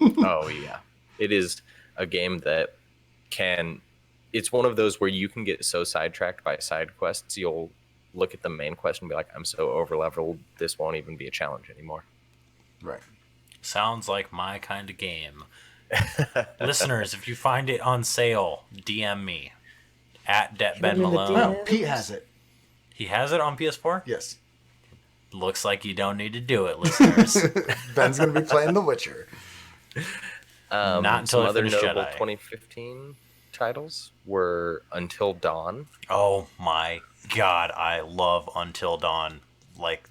Oh yeah, it is a game that it's one of those where you can get so sidetracked by side quests, you'll look at the main quest and be like, I'm so over leveled, this won't even be a challenge anymore. Right. Sounds like my kind of game. Listeners, if you find it on sale, DM me at Ben Malone. Oh, Pete has it. He has it on PS4? Yes. Looks like you don't need to do it, listeners. Ben's going to be playing The Witcher. Not until some I other finish notable Jedi. 2015 titles were Until Dawn. Oh my god, I love Until Dawn. Like,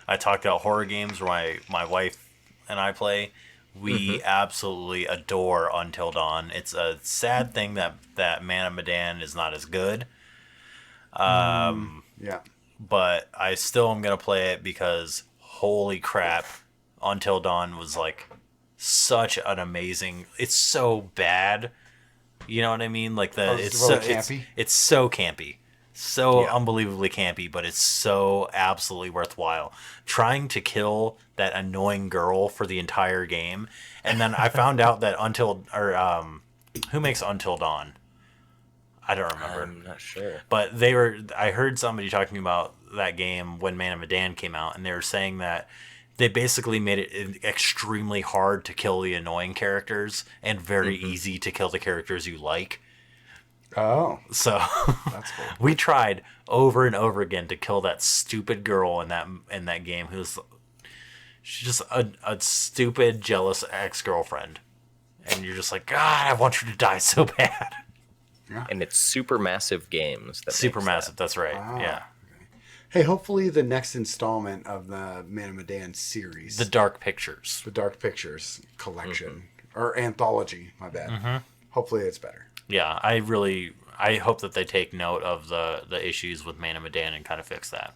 I talked about horror games where my wife and I play. We absolutely adore Until Dawn. It's a sad thing that Man of Medan is not as good. Yeah. But I still am going to play it because holy crap, Until Dawn was like such an amazing. It's so bad. You know what I mean? Like It's really campy. It's so campy. So Yeah. unbelievably campy, but it's so absolutely worthwhile. Trying to kill that annoying girl for the entire game, and then I found out that who makes Until Dawn? I don't remember. I'm not sure. But I heard somebody talking about that game when Man of Medan came out, and they were saying that they basically made it extremely hard to kill the annoying characters and very easy to kill the characters you like. Oh, So that's cool. we tried over and over again to kill that stupid girl in that game she's just a stupid, jealous ex-girlfriend. And you're just like, God, I want you to die so bad. And it's Supermassive Games. Supermassive, that's right. Ah. Yeah. Hey, hopefully the next installment of the Man of Medan series, The Dark Pictures. the Dark Pictures collection or anthology, my bad. Hopefully it's better. Yeah, I hope that they take note of the issues with Man of Medan and kind of fix that.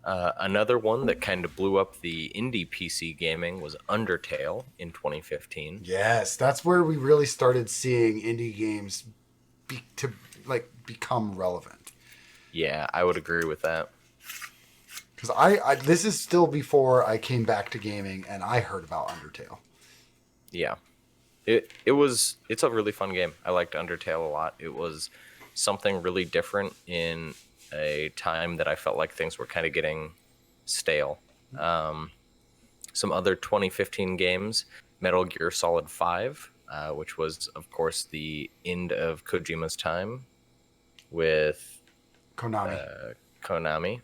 Another one that kind of blew up the indie PC gaming was Undertale in 2015. Yes, that's where we really started seeing indie games become relevant. Yeah, I would agree with that. Because I this is still before I came back to gaming and I heard about Undertale. Yeah. It's a really fun game. I liked Undertale a lot. It was something really different in a time that I felt like things were kind of getting stale. Some other 2015 games, Metal Gear Solid 5, which was, of course, the end of Kojima's time with Konami.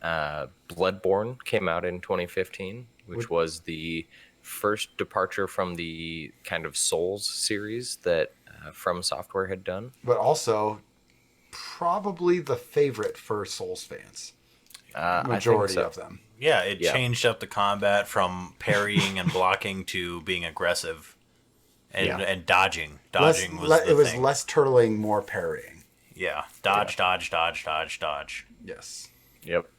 Bloodborne came out in 2015, which was the first departure from the kind of Souls series that From Software had done. But also probably the favorite for Souls fans. Majority of them. Yeah, it changed up the combat from parrying and blocking to being aggressive and dodging. Dodging was the it was thing. less turtling, more parrying. Yeah, dodge. Yes. Yep.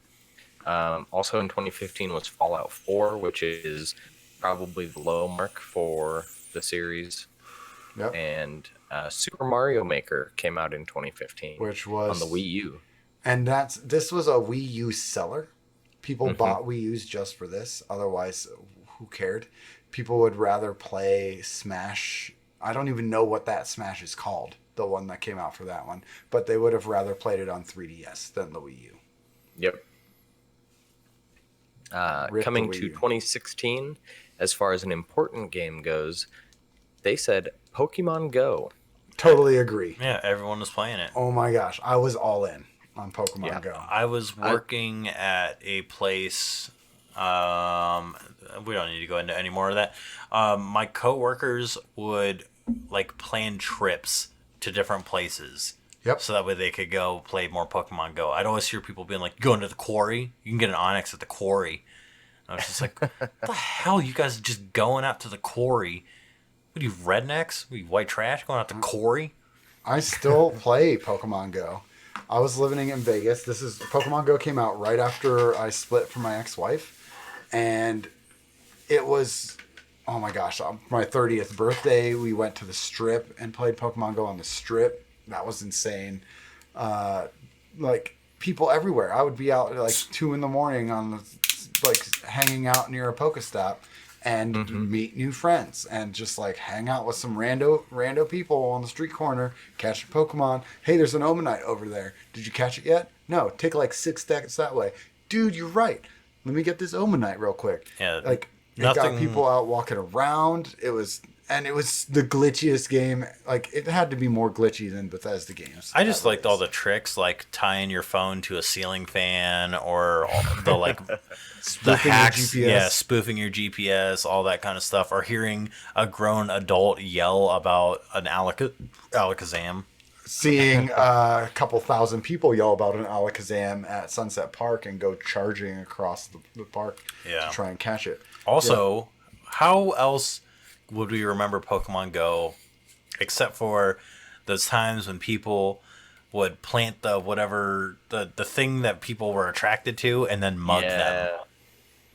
Also in 2015 was Fallout 4, which is probably the low mark for the series. Yep. And Super Mario Maker came out in 2015, Which was on the Wii U. And this was a Wii U seller. People bought Wii U's just for this. Otherwise, who cared? People would rather play Smash. I don't even know what that Smash is called, the one that came out for that one. But they would have rather played it on 3DS than the Wii U. Yep. Coming the Wii to U. 2016, as far as an important game goes, they said Pokemon Go. Totally agree. Yeah, everyone was playing it. Oh my gosh, I was all in on Pokemon Go. I was working at a place. We don't need to go into any more of that. My coworkers would plan trips to different places. Yep. So that way they could go play more Pokemon Go. I'd always hear people being like, "Going to the quarry? You can get an Onix at the quarry." And I was just like, "What the hell? You guys are just going out to the quarry? What are you, rednecks? Are you white trash going out to the quarry?" I still play Pokemon Go. I was living in Vegas. Pokemon Go came out right after I split from my ex-wife. And it was, oh my gosh, on my 30th birthday, we went to the Strip and played Pokemon Go on the Strip. That was insane. People everywhere. I would be out at 2 a.m. hanging out near a Pokestop and meet new friends and just hang out with some rando people on the street corner, catch a Pokemon. Hey, there's an Omanite over there. Did you catch it yet? No, take 6 steps that way. Dude, you're right. Let me get this Omanite real quick. Yeah, It got people out walking around. It was and it was the glitchiest game. Like, it had to be more glitchy than Bethesda games. I just that liked all release. the tricks, like tying your phone to a ceiling fan, or the like the Spoofing your hacks, GPS. yeah, spoofing your GPS, all that kind of stuff, or hearing a grown adult yell about an Alakazam. Seeing a couple thousand people yell about an Alakazam at Sunset Park and go charging across the park Yeah. to try and catch it. Also, how else would we remember Pokemon Go except for those times when people would plant the whatever the thing that people were attracted to and then mug them?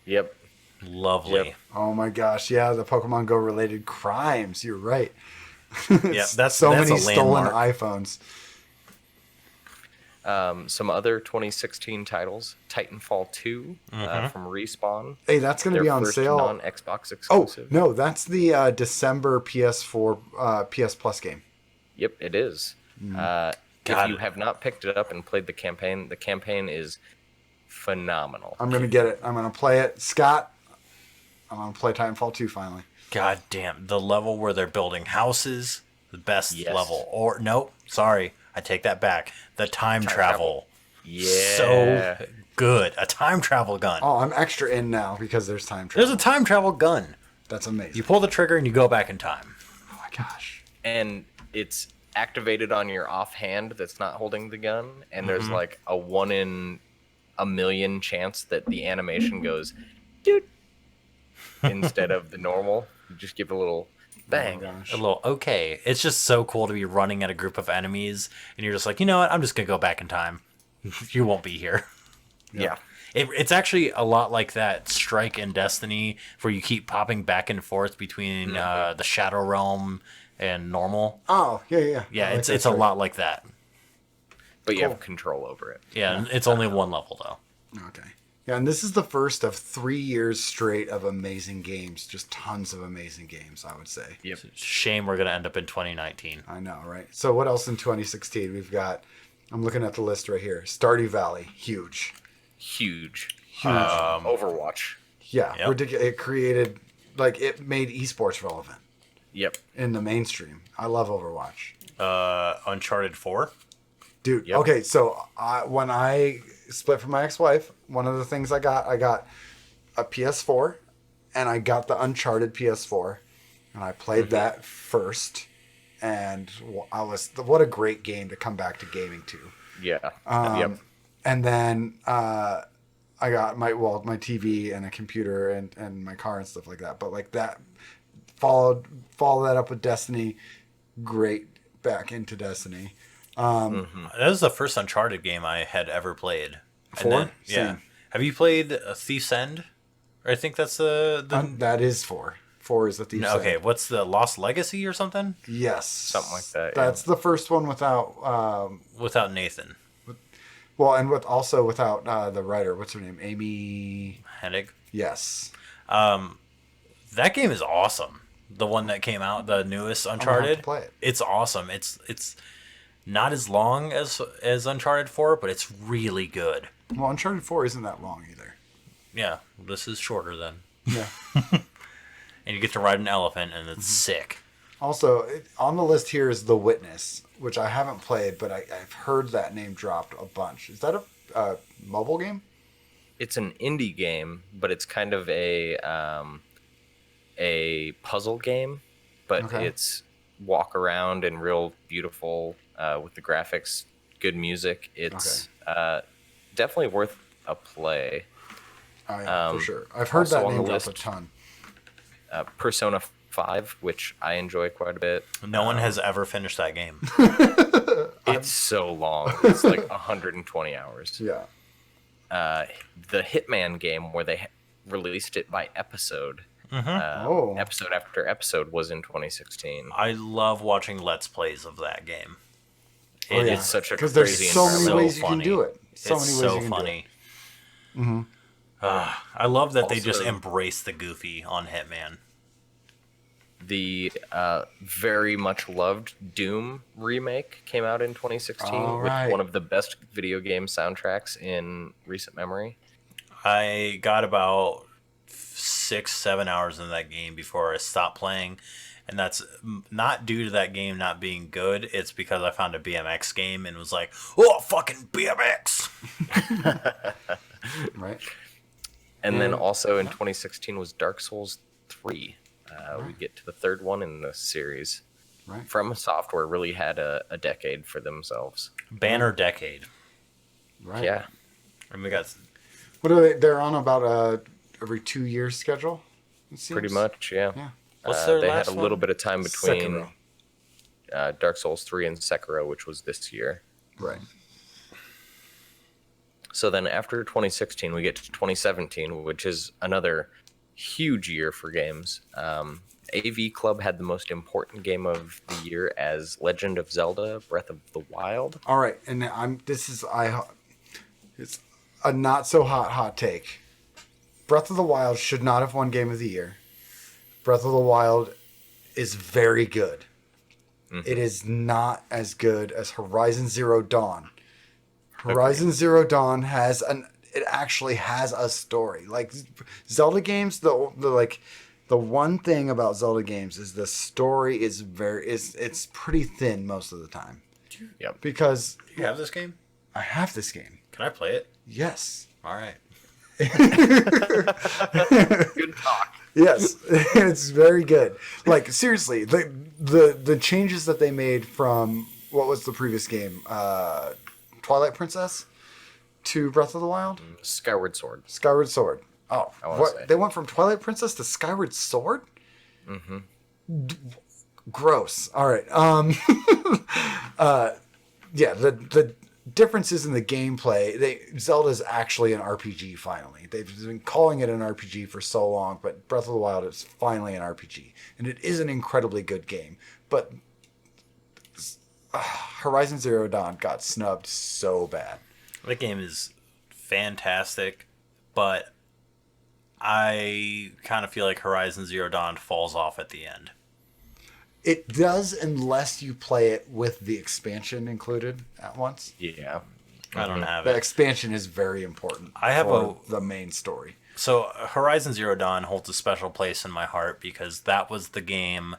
Yep. Lovely. Yep. Oh my gosh, yeah, the Pokemon Go related crimes. You're right. Yeah, that's so that's many a stolen landmark. iPhones. Some other 2016 titles: Titanfall 2 from Respawn. Hey, that's going to Their be on first sale. non-Xbox Oh exclusive. no, that's the December PS4 PS Plus game. Yep, it is. If God. you have not picked it up and played the campaign is phenomenal. I'm going to get it. I'm going to play it. Scott, I'm going to play Titanfall 2 finally. God damn, the level where they're building houses, the best Yes. level. Or nope, sorry, I take that back. The time travel. Yeah. So good. A time travel gun. Oh, I'm extra in now because there's time travel. There's a time travel gun. That's amazing. You pull the trigger and you go back in time. Oh my gosh. And it's activated on your offhand that's not holding the gun, and there's like a 1 in a million chance that the animation goes doot instead of the normal. You just give it a little bang. Oh gosh. A little okay. It's just so cool to be running at a group of enemies and you're just like, you know what? I'm just gonna go back in time. You won't be here. Yeah. It's actually a lot like that strike in Destiny, where you keep popping back and forth between the Shadow Realm and normal. Oh, yeah. Yeah, I like it's that a story. lot like that. But you Cool. have control over it. Yeah, and it's only one level though. Okay. Yeah, and this is the first of 3 years straight of amazing games. Just tons of amazing games, I would say. Yep. Shame we're gonna end up in 2019. I know, right? So what else in 2016? We've got, I'm looking at the list right here. Stardew Valley, huge. Huge. Huge. Overwatch. Yeah, Yep. ridiculous. It created, like, it made esports relevant Yep. in the mainstream. I love Overwatch. Uncharted 4. Dude, Yep. okay, so when I split from my ex-wife, one of the things I got a PS4, and I got the Uncharted PS4, and I played that first, and what a great game to come back to gaming to. Yeah. Um, And then I got my TV and a computer and my car and stuff like that. But like that, follow that up with Destiny. Great back into Destiny. That was the first Uncharted game I had ever played. And 4? then- yeah. Same. Have you played Thief's End? I think that's the That is 4. 4 is the Thief's no, okay. End. What's the Lost Legacy or something? Yes. Something like that, That's the first one without Without Nathan without the writer. What's her name? Amy. Hennig. Yes. That game is awesome. The one that came out, the newest have to Uncharted. play it. It's awesome. It's not as long as Uncharted 4, but it's really good. Well, Uncharted 4 isn't that long either. Yeah, this is shorter then. Yeah. And you get to ride an elephant, and it's sick. Also, on the list here is The Witness, which I haven't played, but I've heard that name dropped a bunch. Is that a mobile game? It's an indie game, but it's kind of a puzzle game, but Okay. it's walk around and real beautiful with the graphics, good music. It's definitely worth a play. Oh, yeah, for sure. I've heard also that on name the drop a list. ton. Persona 5, which I enjoy quite a bit. No one has ever finished that game. It's so long. It's like 120 hours. Yeah. The Hitman game, where they released it by episode, Oh. episode after episode, was in 2016. I love watching Let's Plays of that game. Oh, yeah. It's such a Because there's crazy so many environment. ways you can do it. So It's many ways so you can funny. do it. Mm-hmm. I love that they just Also- embrace the goofy on Hitman. The very much loved Doom remake came out in 2016 All with right. one of the best video game soundtracks in recent memory. I got about 6-7 hours in that game before I stopped playing, And that's not due to that game not being good. It's because I found a BMX game and was like, oh, fucking BMX. Right. And then also in 2016 was Dark Souls 3. We get to the third one in the series. Right. From Software really had a decade for themselves. Banner decade. Right. Yeah. And we got What are they? They're on about a every 2 year schedule. It seems. Pretty much, yeah. Yeah. what's their They last had a little one? bit of time between Sekiro. Dark Souls 3 and Sekiro, which was this year. Right. So then after 2016, we get to 2017, which is another huge year for games. AV Club had the most important game of the year as Legend of Zelda: Breath of the Wild. All right, and it's a not so hot take. Breath of the Wild should not have won Game of the Year. Breath of the Wild is very good. It is not as good as Horizon Zero Dawn. Horizon Zero Dawn it actually has a story. Like Zelda games, the one thing about Zelda games is the story is it's pretty thin most of the time. Yep. Because You have this game? I have this game. Can I play it? Yes. All right. Good talk. Yes, it's very good. Like seriously, the changes that they made from what was the previous game, Twilight Princess, to Breath of the Wild, Skyward Sword. Skyward Sword. Oh, I wanna what say. they went from Twilight Princess to Skyward Sword? Gross. All right. Yeah. The differences in the gameplay. Zelda's actually an RPG. Finally, they've been calling it an RPG for so long, but Breath of the Wild is finally an RPG, and it is an incredibly good game. But Horizon Zero Dawn got snubbed so bad. That game is fantastic, but I kind of feel like Horizon Zero Dawn falls off at the end. It does unless you play it with the expansion included at once. Yeah. I don't have The it. expansion is very important. I have for the main story. So Horizon Zero Dawn holds a special place in my heart because that was the game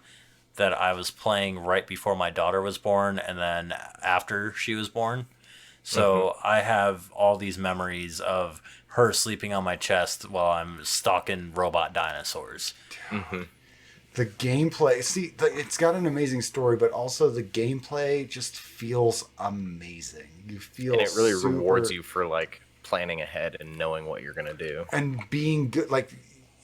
that I was playing right before my daughter was born and then after she was born. So I have all these memories of her sleeping on my chest while I'm stalking robot dinosaurs. The gameplay, it's got an amazing story, but also the gameplay just feels amazing. You feel And it really super- rewards you for like planning ahead and knowing what you're gonna do. and being good. Like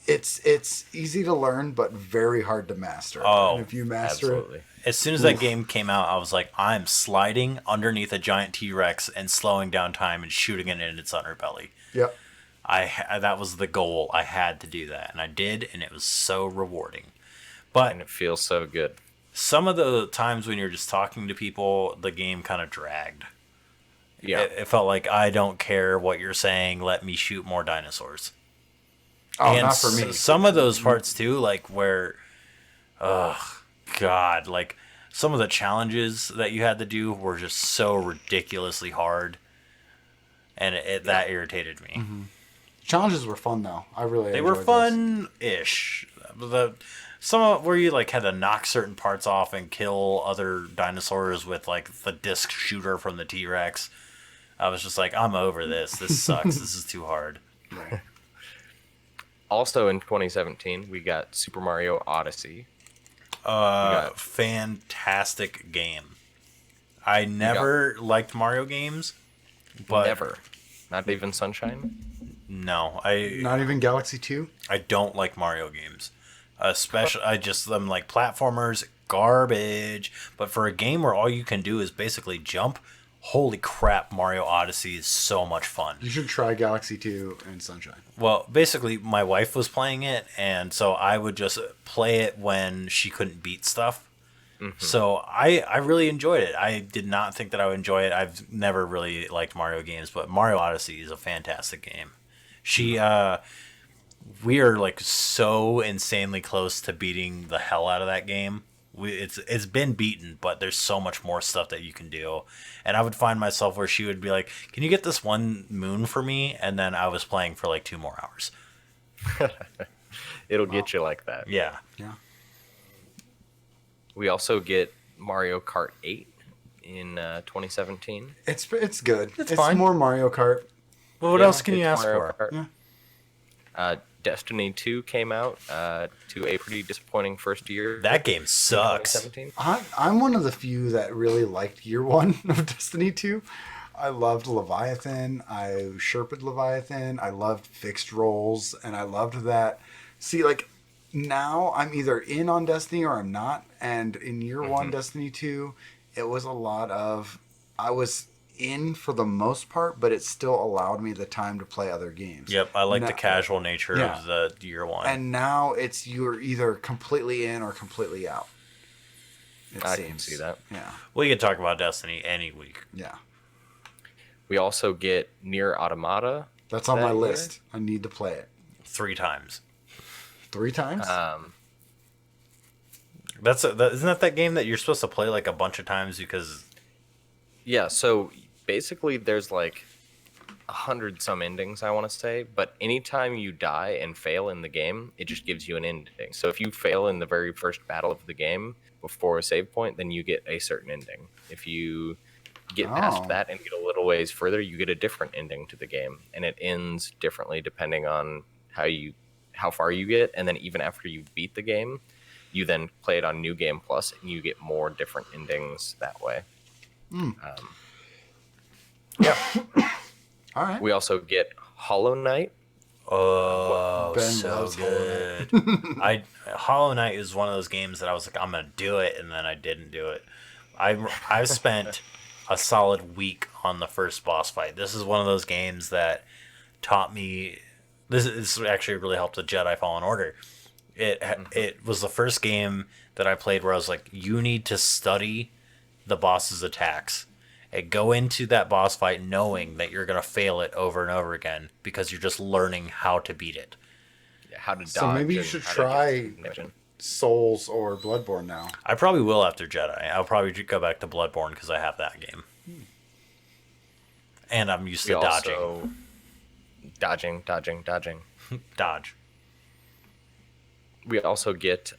it's easy to learn, but very hard to master. Oh, and if you master Absolutely. As soon as that game came out, I was like, I'm sliding underneath a giant T-Rex and slowing down time and shooting it in its underbelly. it, yep. That was the goal. I had to do that, and I did, and it was so rewarding. But And it feels so good. some of the times when you're just talking to people, the game kind of dragged. Yeah. It felt like, I don't care what you're saying, let me shoot more dinosaurs. Oh, And not for me. Some of those parts too, like where, God, like some of the challenges that you had to do were just so ridiculously hard, and that irritated me. Challenges were fun though. I really They were enjoyed those. fun-ish. Where you like had to knock certain parts off and kill other dinosaurs with like the disc shooter from the T-Rex. I was just like, I'm over this. This sucks. This is too hard. Right. Also in 2017, we got Super Mario Odyssey. got- Fantastic game. I never liked Mario games, but Never. Not even Sunshine. no, I Not even Galaxy 2. I don't like Mario games. Especially, them like platformers, garbage. But for a game where all you can do is basically jump, holy crap, Mario Odyssey is so much fun. You should try Galaxy 2 and Sunshine. Well, basically, my wife was playing it, and so I would just play it when she couldn't beat stuff. So I really enjoyed it. I did not think that I would enjoy it. I've never really liked Mario games, but Mario Odyssey is a fantastic game. We are like so insanely close to beating the hell out of that game. It's been beaten, but there's so much more stuff that you can do. And I would find myself where she would be like, "Can you get this one moon for me?" And then I was playing for like 2 more hours. It'll get you like that. Yeah. Yeah. We also get Mario Kart 8 in 2017. It's good. It's fine. more Mario Kart. Well, what Yeah, else can you it's ask Mario for? Kart. Yeah. Destiny 2 came out to a pretty disappointing first year. That game in sucks. 2017. I'm one of the few that really liked year one of Destiny 2. I loved Leviathan. I Sherped Leviathan. I loved fixed roles. And I loved that. See, like, now I'm either in on Destiny or I'm not. And in year one, Destiny 2, it was a lot of. I was in for the most part, but it still allowed me the time to play other games. Yep, I like Now- the casual nature Yeah. of the year one. And now it's you're either completely in or completely out. It I can see that. Yeah. We could talk about Destiny any week. Yeah. We also get Nier Automata. That's on That my year? list. I need to play it 3 times. 3 times. Isn't that game that you're supposed to play like a bunch of times because Yeah, so basically there's like 100 some endings, I want to say, but anytime you die and fail in the game, it just gives you an ending. So if you fail in the very first battle of the game before a save point, then you get a certain ending. If you get past Oh. that and get a little ways further, you get a different ending to the game, and it ends differently depending on how far you get. And then even after you beat the game, you then play it on New Game Plus, and you get more different endings that way. yeah. All right. We also get Hollow Knight. Oh, Ben so loves Hollow good. Hollow Knight is one of those games that I was like, I'm gonna do it, and then I didn't do it. I've spent a solid week on the first boss fight. This is one of those games that taught me. This actually really helped the Jedi Fallen Order. It was the first game that I played where I was like, you need to study the boss's attacks and go into that boss fight knowing that you're going to fail it over and over again because you're just learning how to beat it. How to dodge. So maybe you and should how to try get damage. Souls or Bloodborne now. I probably will after Jedi. I'll probably go back to Bloodborne because I have that game. And I'm used We to dodging. also dodging. Dodge. We also get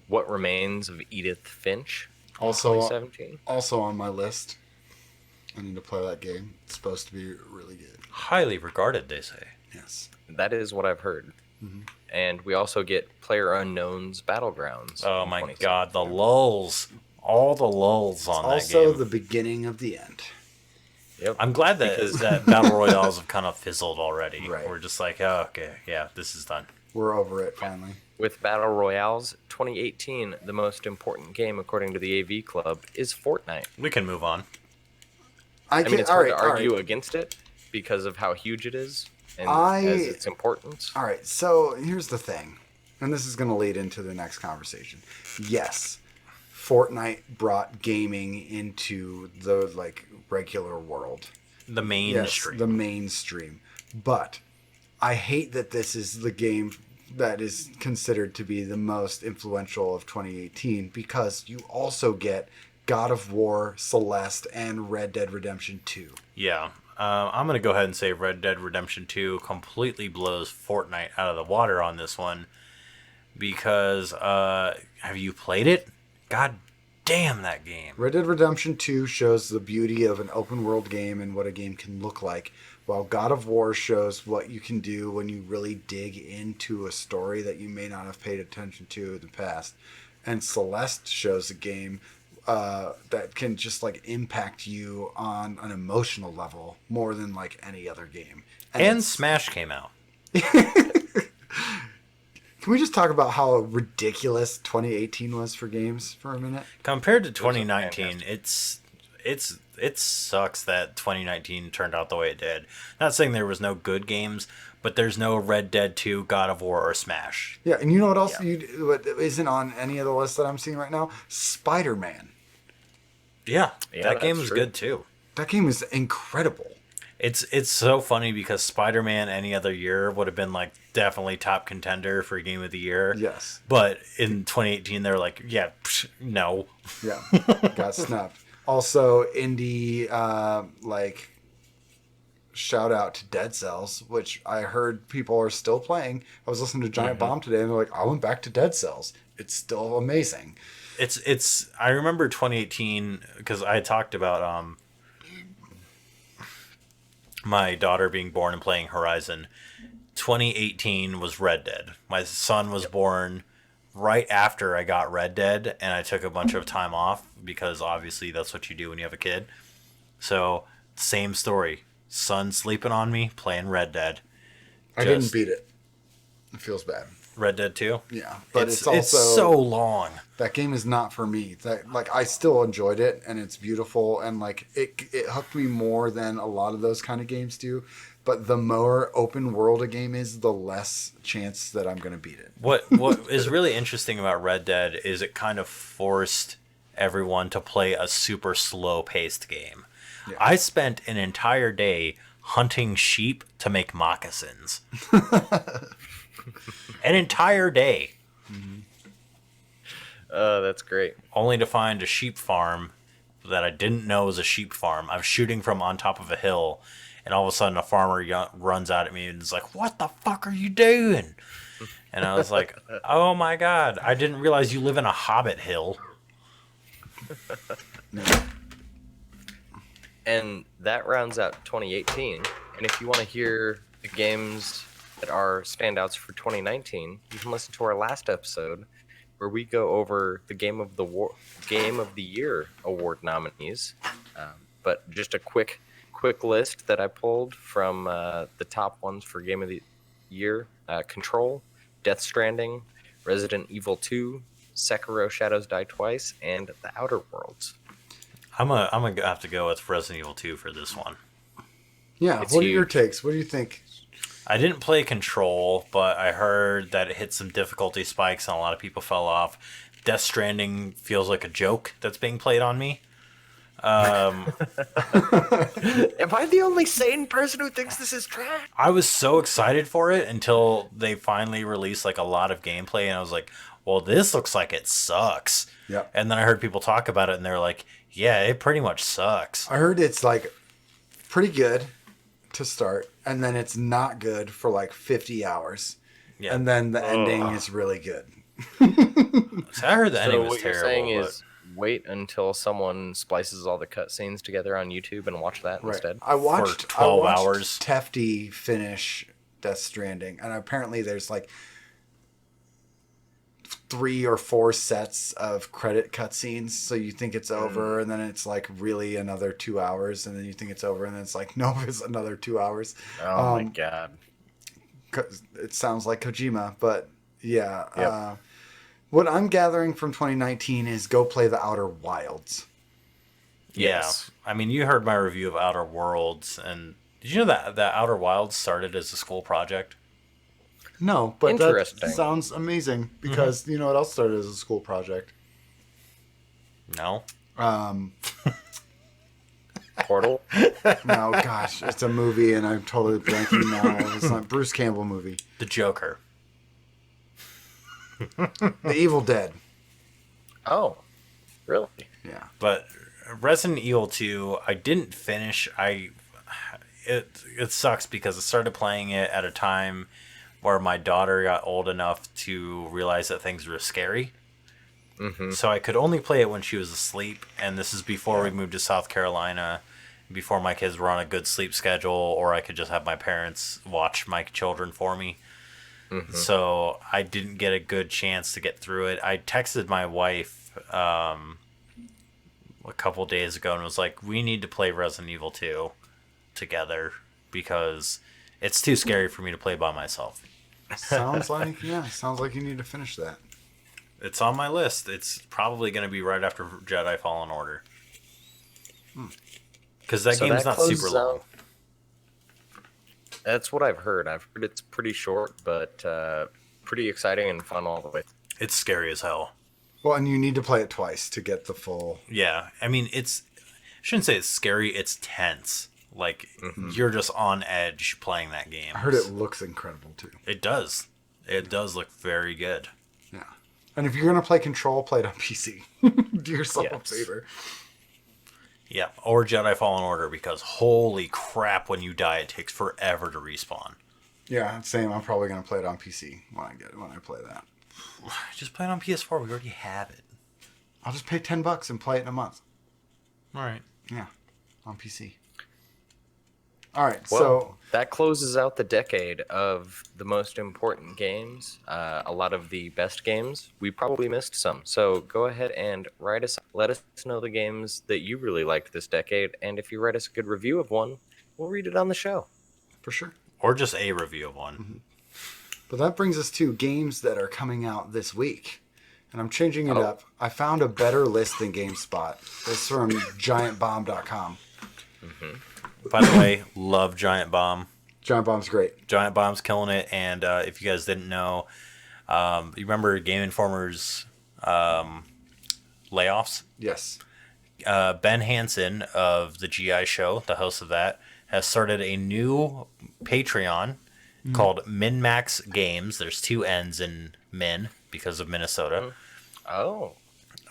What Remains of Edith Finch. Also, 2017. also on my list. I need to play that game. It's supposed to be really good. Highly regarded, they say. Yes. That is what I've heard. And we also get PlayerUnknown's Battlegrounds. Oh in my 2017. god, the lulls. All the lulls on that Also, game. the beginning of the end. Yep. I'm glad that, Because- that Battle Royales have kind of fizzled already. Right. We're just like, oh, okay, yeah, this is done. We're over it finally. With Battle Royales, 2018, the most important game according to the AV Club is Fortnite. We can move on. I mean, it's all hard right, to all argue right. against it because of how huge it is and I- as its importance. All right, so here's the thing, and this is going to lead into the next conversation. Yes, Fortnite brought gaming into the regular world. The mainstream. Yes, the mainstream. But I hate that this is the game that is considered to be the most influential of 2018 because you also get God of War, Celeste, and Red Dead Redemption 2. Yeah. I'm going to go ahead and say Red Dead Redemption 2 completely blows Fortnite out of the water on this one because have you played it? God damn that game. Red Dead Redemption 2 shows the beauty of an open world game and what a game can look like, while God of War shows what you can do when you really dig into a story that you may not have paid attention to in the past. And Celeste shows a game that can just impact you on an emotional level more than any other game. And it's- Smash came out. Can we just talk about how ridiculous 2018 was for games for a minute? Compared to 2019, it sucks that 2019 turned out the way it did. Not saying there was no good games, but there's no Red Dead 2, God of War, or Smash. Yeah, and you know what else what isn't on any of the lists that I'm seeing right now? Spider-Man. Yeah, Yeah, that game that's was true. good too. That game is incredible. It's so funny because Spider-Man any other year would have been definitely top contender for Game of the Year. Yes. But in 2018, they're like, yeah, no. Yeah. Got snubbed. Also, indie, shout out to Dead Cells, which I heard people are still playing. I was listening to Giant Bomb today, and they're like, I went back to Dead Cells. It's still amazing. It's. I remember 2018 because I talked about my daughter being born and playing Horizon. 2018 was Red Dead. My son was born right after I got Red Dead, and I took a bunch of time off because obviously that's what you do when you have a kid. So, same story. Son sleeping on me, playing Red Dead. I didn't beat it. It feels bad. Red Dead 2? Yeah, but It's also so long. that game is not for me. That like I still enjoyed it and it's beautiful and like it hooked me more than a lot of those kind of games do. But the more open world a game is, the less chance that I'm going to beat it. What is really interesting about Red Dead is it kind of forced everyone to play a super slow paced game. Yeah. I spent an entire day hunting sheep to make moccasins. An entire day. That's great. Only to find a sheep farm that I didn't know was a sheep farm. I was shooting from on top of a hill, and all of a sudden a farmer runs out at me and is like, "What the fuck are you doing?" And I was like, "Oh my god, I didn't realize you live in a hobbit hill." And that rounds out 2018. And if you want to hear the games that are standouts for 2019, you can listen to our last episode where we go over the Game of the Year award nominees. But just a quick list that I pulled from the top ones for Game of the Year: Control, Death Stranding, Resident Evil 2, Sekiro: Shadows Die Twice, and The Outer Worlds. I'm gonna have to go with Resident Evil 2 for this one. Yeah, It's what are your huge. takes? What do you think? I didn't play Control, but I heard that it hit some difficulty spikes and a lot of people fell off. Death Stranding feels like a joke that's being played on me. Am I the only sane person who thinks this is trash? I was so excited for it until they finally released like a lot of gameplay, and I was like, "Well, this looks like it sucks." Yep. And then I heard people talk about it, and they're like, "Yeah, it pretty much sucks." I heard it's like pretty good to start, and then it's not good for like 50 hours. Yeah. And then the ending is really good. So I heard the ending So was what you're terrible. saying but- is wait until someone splices all the cutscenes together on YouTube and watch that instead. I watched 12 I watched hours. Tefty finish Death Stranding, and apparently there's like 3 or 4 sets of credit cutscenes. So you think it's over, and then it's like really another 2 hours, and then you think it's over, and then it's like no, it's another 2 hours. Oh my god. It sounds like Kojima, but yeah. Yep. What I'm gathering from 2019 is go play the Outer Wilds. Yes. Yeah. I mean, you heard my review of Outer Worlds, and did you know that Outer Wilds started as a school project? No, but that Interesting. sounds amazing because you know what else started as a school project? No. Portal. No, gosh, it's a movie, and I'm totally blanking now. It's not Bruce Campbell movie. The Joker. The Evil Dead. Oh, really? Yeah. But Resident Evil 2, I didn't finish. It sucks because I started playing it at a time where my daughter got old enough to realize that things were scary. Mm-hmm. So I could only play it when she was asleep, and this is before we moved to South Carolina, before my kids were on a good sleep schedule, or I could just have my parents watch my children for me. Mm-hmm. So I didn't get a good chance to get through it. I texted my wife a couple days ago and was like, we need to play Resident Evil 2 together because it's too scary for me to play by myself. Sounds like you need to finish that. It's on my list. It's probably going to be right after Jedi Fallen Order. Because that So game's that not closes super long. out- That's what I've heard. I've heard it's pretty short, but pretty exciting and fun all the way. It's scary as hell. Well, and you need to play it twice to get the full. Yeah. I mean, I shouldn't say it's scary. It's tense. Like, you're just on edge playing that game. I heard it looks incredible too. It does. It does look very good. Yeah. And if you're gonna play Control, play it on PC. Do yourself a Yes. favor. Yeah. Or Jedi Fallen Order because holy crap, when you die, it takes forever to respawn. Yeah, same. I'm probably gonna play it on PC when I play that. Just play it on PS4. We already have it. I'll just pay $10 and play it in a month. All right. Yeah, on PC. All right, Well, so that closes out the decade of the most important games. A lot of the best games. We probably missed some. So go ahead and let us know the games that you really liked this decade. And if you write us a good review of one, we'll read it on the show. for sure. Or just a review of one. Mm-hmm. But that brings us to games that are coming out this week. And I'm changing it up. I found a better list than GameSpot. It's from GiantBomb.com. By the way, love Giant Bomb. Giant Bomb's great. Giant Bomb's killing it. And if you guys didn't know, you remember Game Informer's layoffs? Yes. Ben Hansen of the GI Show, the host of that, has started a new Patreon called MinMax Games. There's 2 N's in Min because of Minnesota. Oh.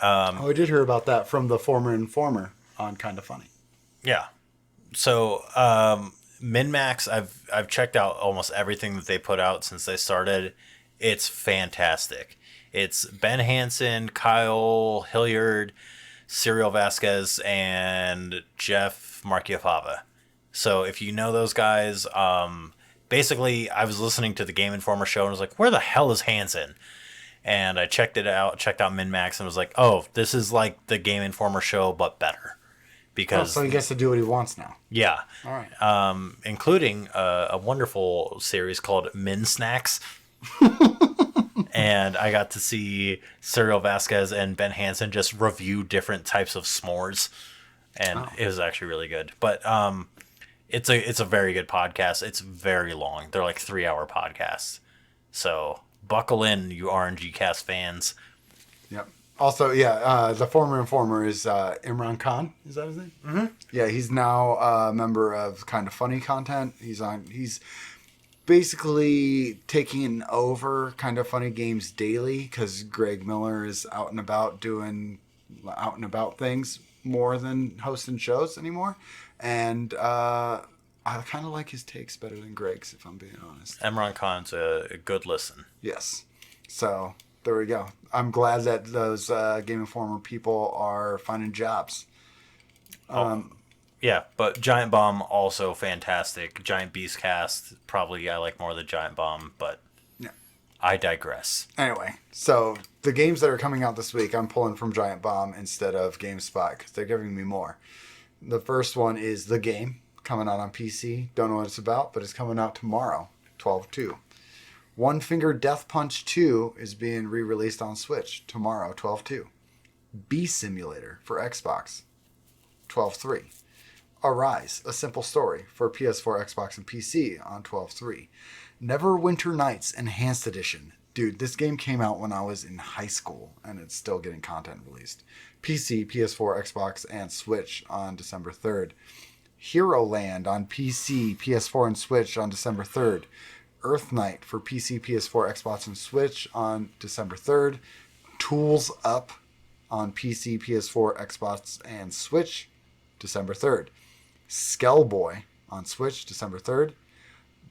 I did hear about that from the former Informer on Kinda Funny. Yeah. So MinMax, I've checked out almost everything that they put out since they started. It's fantastic. It's Ben Hansen, Kyle Hilliard, Cyril Vasquez, and Jeff Marchiafava. So if you know those guys, basically I was listening to the Game Informer show and was like, where the hell is Hansen? And I checked out MinMax and was like, oh, this is like the Game Informer show, but better. Because So he gets to do what he wants now. yeah. All right. Including a wonderful series called Min Snacks. And I got to see Cyril Vasquez and Ben Hansen just review different types of s'mores. And it was actually really good. But it's a very good podcast. It's very long. They're like 3-hour podcasts. So buckle in, you RNG Cast fans. Yep. Also, the former Informer is Imran Khan. Is that his name? Mm-hmm. Yeah, he's now a member of Kinda Funny content. He's basically taking over Kinda Funny Games daily because Greg Miller is out and about doing out and about things more than hosting shows anymore. And I kind of like his takes better than Greg's, if I'm being honest. Emron Khan's a good listen. Yes. So there we go. I'm glad that those Game Informer people are finding jobs. Yeah, but Giant Bomb also fantastic. Giant Beast Cast, probably I like more the Giant Bomb, but Yeah. I digress. Anyway, so the games that are coming out this week, I'm pulling from Giant Bomb instead of GameSpot because they're giving me more. The first one is The Game, coming out on PC. Don't know what it's about, but it's coming out tomorrow, 12/2. One Finger Death Punch 2 is being re-released on Switch tomorrow, 12/2. Bee Simulator for Xbox, 12/3. Arise, A Simple Story for PS4, Xbox, and PC on 12/3. Neverwinter Nights Enhanced Edition. Dude, this game came out when I was in high school, and it's still getting content released. PC, PS4, Xbox, and Switch on December 3rd. Hero Land on PC, PS4, and Switch on December 3rd. Earth Knight for PC, PS4, Xbox, and Switch on December 3rd. Tools Up on PC, PS4, Xbox, and Switch, December 3rd. Skellboy on Switch, December 3rd.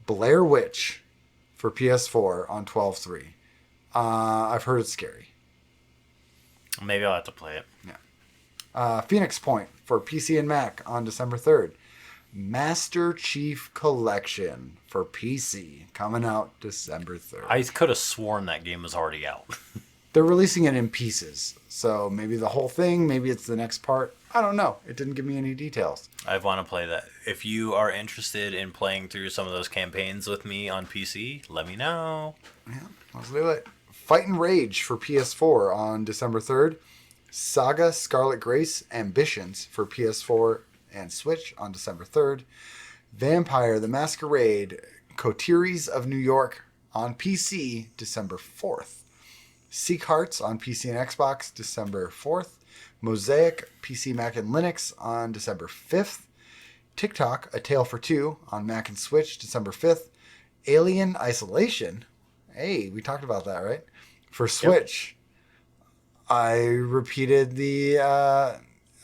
Blair Witch for PS4 on 12/3. I've heard it's scary. Maybe I'll have to play it. Phoenix Point for PC and Mac on December 3rd. Master Chief Collection for PC coming out December 3rd. I could have sworn that game was already out. They're releasing it in pieces. So maybe the whole thing, maybe it's the next part. I don't know. It didn't give me any details. I want to play that. If you are interested in playing through some of those campaigns with me on PC, let me know. Yeah, let's do it. Fight and Rage for PS4 on December 3rd. Saga Scarlet Grace Ambitions for PS4 and Switch on December 3rd. Vampire the Masquerade Coteries of New York on PC December 4th. Seek Hearts on PC and Xbox December 4th. Mosaic PC, Mac, and Linux on December 5th. TikTok A Tale for Two on Mac and Switch December 5th. Alien Isolation. Hey, we talked about that, right? For Switch. Yep. I repeated the...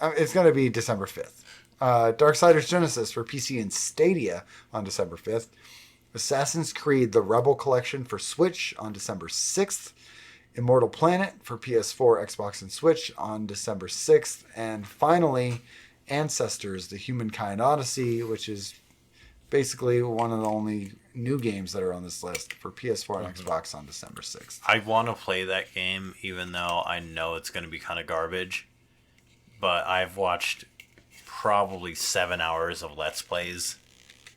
it's going to be December 5th. Darksiders Genesis for PC and Stadia on December 5th. Assassin's Creed The Rebel Collection for Switch on December 6th. Immortal Planet for PS4, Xbox, and Switch on December 6th. And finally, Ancestors, The Humankind Odyssey, which is basically one of the only new games that are on this list for PS4 and Xbox on December 6th. I want to play that game, even though I know it's going to be kind of garbage. But I've watched probably 7 hours of Let's Plays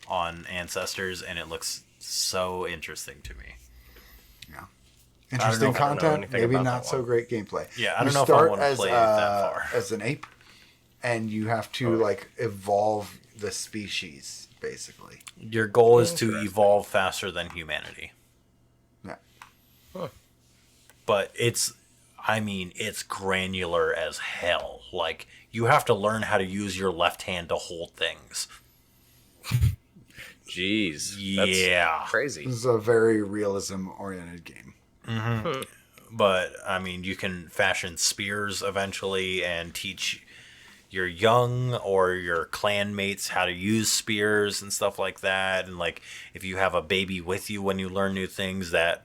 on Ancestors, and it looks so interesting to me. Yeah. Interesting I don't know content, anything maybe about not that so one. great gameplay. Yeah, I don't You know if I start want to as, play it that far. as an ape, and you have to like evolve the species, basically. Your goal is to Interesting. evolve faster than humanity. Yeah. But it's granular as hell. Like, you have to learn how to use your left hand to hold things. Jeez. That's Yeah. crazy. This is a very realism-oriented game. But, I mean, you can fashion spears eventually and teach your young or your clan mates how to use spears and stuff like that. And, like, if you have a baby with you when you learn new things, that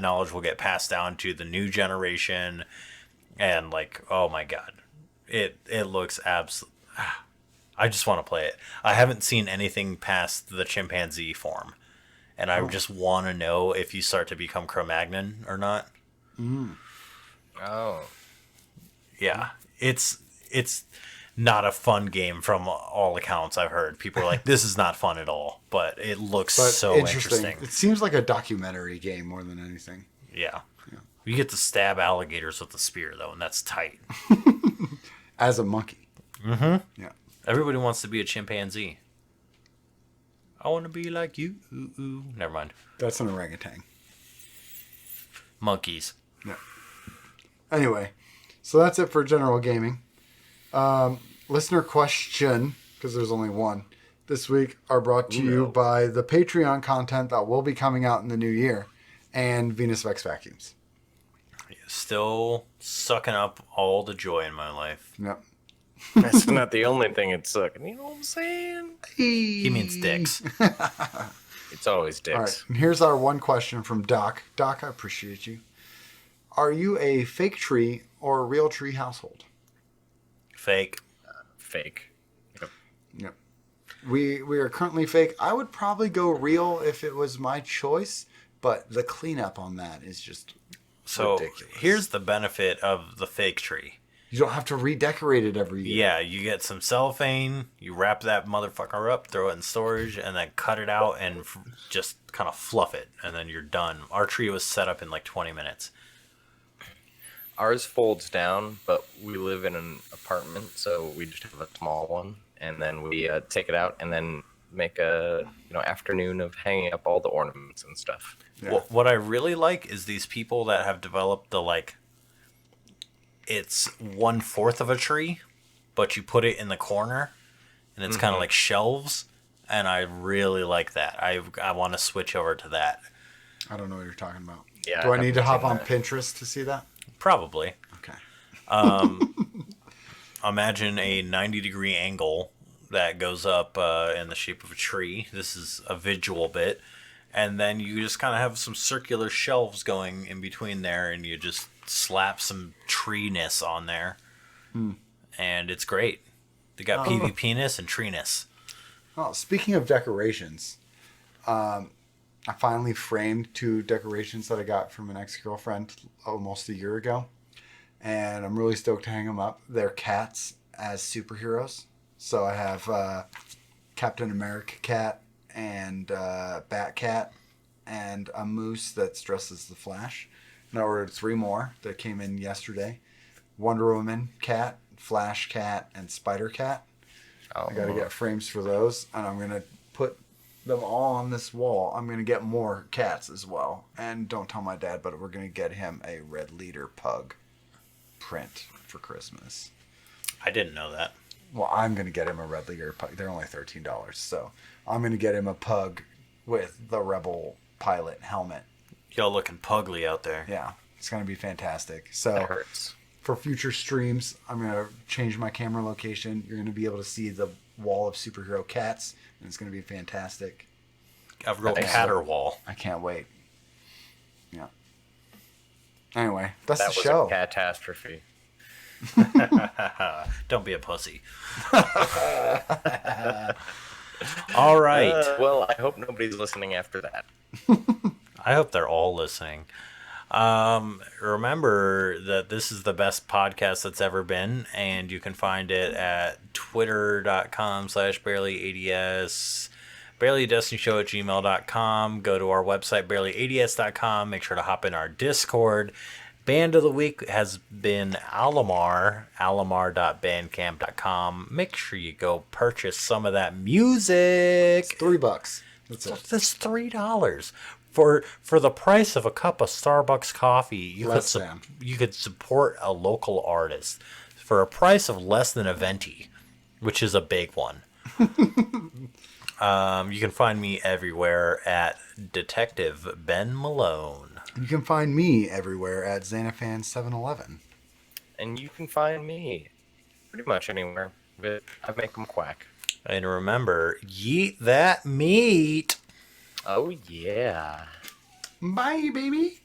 knowledge will get passed down to the new generation. And, like, oh my god. It looks absolutely... I just want to play it. I haven't seen anything past the chimpanzee form. And I just want to know if you start to become Cro-Magnon or not. Oh. Yeah, it's not a fun game from all accounts I've heard. People are like, this is not fun at all, but it looks But so interesting. It seems like a documentary game more than anything. Yeah. You get to stab alligators with a spear, though, and that's tight. As a monkey. Mm-hmm. Yeah. Everybody wants to be a chimpanzee. I want to be like you. Ooh, ooh. Never mind. That's an orangutan. Monkeys. Yeah. Anyway, so that's it for general gaming. Listener question, because there's only one this week, are brought to you by the Patreon content that will be coming out in the new year and Venus Vex Vacuums. Still sucking up all the joy in my life. Yep. That's not the only thing it's sucking. You know what I'm saying? He means dicks. It's always dicks. All right. And here's our one question from Doc. Doc, I appreciate you. Are you a fake tree or a real tree household? Fake. Fake. Yep. Yep. We are currently fake. I would probably go real if it was my choice, but the cleanup on that is just So ridiculous. here's the benefit of the fake tree. You don't have to redecorate it every year. Yeah, you get some cellophane, you wrap that motherfucker up, throw it in storage, and then cut it out and just kind of fluff it, and then you're done. Our tree was set up in like 20 minutes. Ours folds down, but we live in an apartment, so we just have a small one, and then we take it out and then make a afternoon of hanging up all the ornaments and stuff. Yeah. What I really like is these people that have developed the it's 1/4 of a tree, but you put it in the corner, and it's kind of like shelves, and I really like that. I want to switch over to that. I don't know what you're talking about. Yeah, Do I I need to hop haven't on seen Pinterest to see that? Probably. Okay. Imagine a 90-degree angle that goes up in the shape of a tree. This is a visual bit. And then you just kind of have some circular shelves going in between there, and you just slap some tree-ness on there. And it's great. They got PvP-ness and tree-ness. Oh, speaking of decorations, I finally framed 2 decorations that I got from an ex-girlfriend almost a year ago. And I'm really stoked to hang them up. They're cats as superheroes. So I have Captain America cat and Bat cat and a moose that's dressed as the Flash. And I ordered 3 more that came in yesterday. Wonder Woman cat, Flash cat, and Spider cat. Oh, I got to get frames for those, and I'm going to put them all on this wall. I'm going to get more cats as well. And don't tell my dad, but we're going to get him a Red Leader pug print for Christmas. I didn't know that. Well, I'm going to get him a Red Leader pug. They're only $13, so I'm going to get him a pug with the Rebel pilot helmet. Y'all looking pugly out there. Yeah, it's going to be fantastic. that So hurts. for future streams, I'm going to change my camera location. You're going to be able to see the wall of superhero cats, and it's going to be fantastic. A real Nice. Caterwall. I can't wait. Yeah. Anyway, that's That the was show. a catastrophe. Don't be a pussy. All right. Well, I hope nobody's listening after that. I hope they're all listening. Remember that this is the best podcast that's ever been, and you can find it at twitter.com/barelyads, barelydestinyshow@gmail.com. Go to our website, barelyads.com. Make sure to hop in our Discord. Band of the week has been Alamar, alamar.bandcamp.com. Make sure you go purchase some of that music. It's $3. That's it. That's $3 for the price of a cup of Starbucks coffee. You could support a local artist for a price of less than a venti, which is a big one. You can find me everywhere at Detective Ben Malone. You can find me everywhere at Xanafan711. And you can find me pretty much anywhere, but I make them quack. And remember, yeet that meat. Oh, yeah. Bye, baby.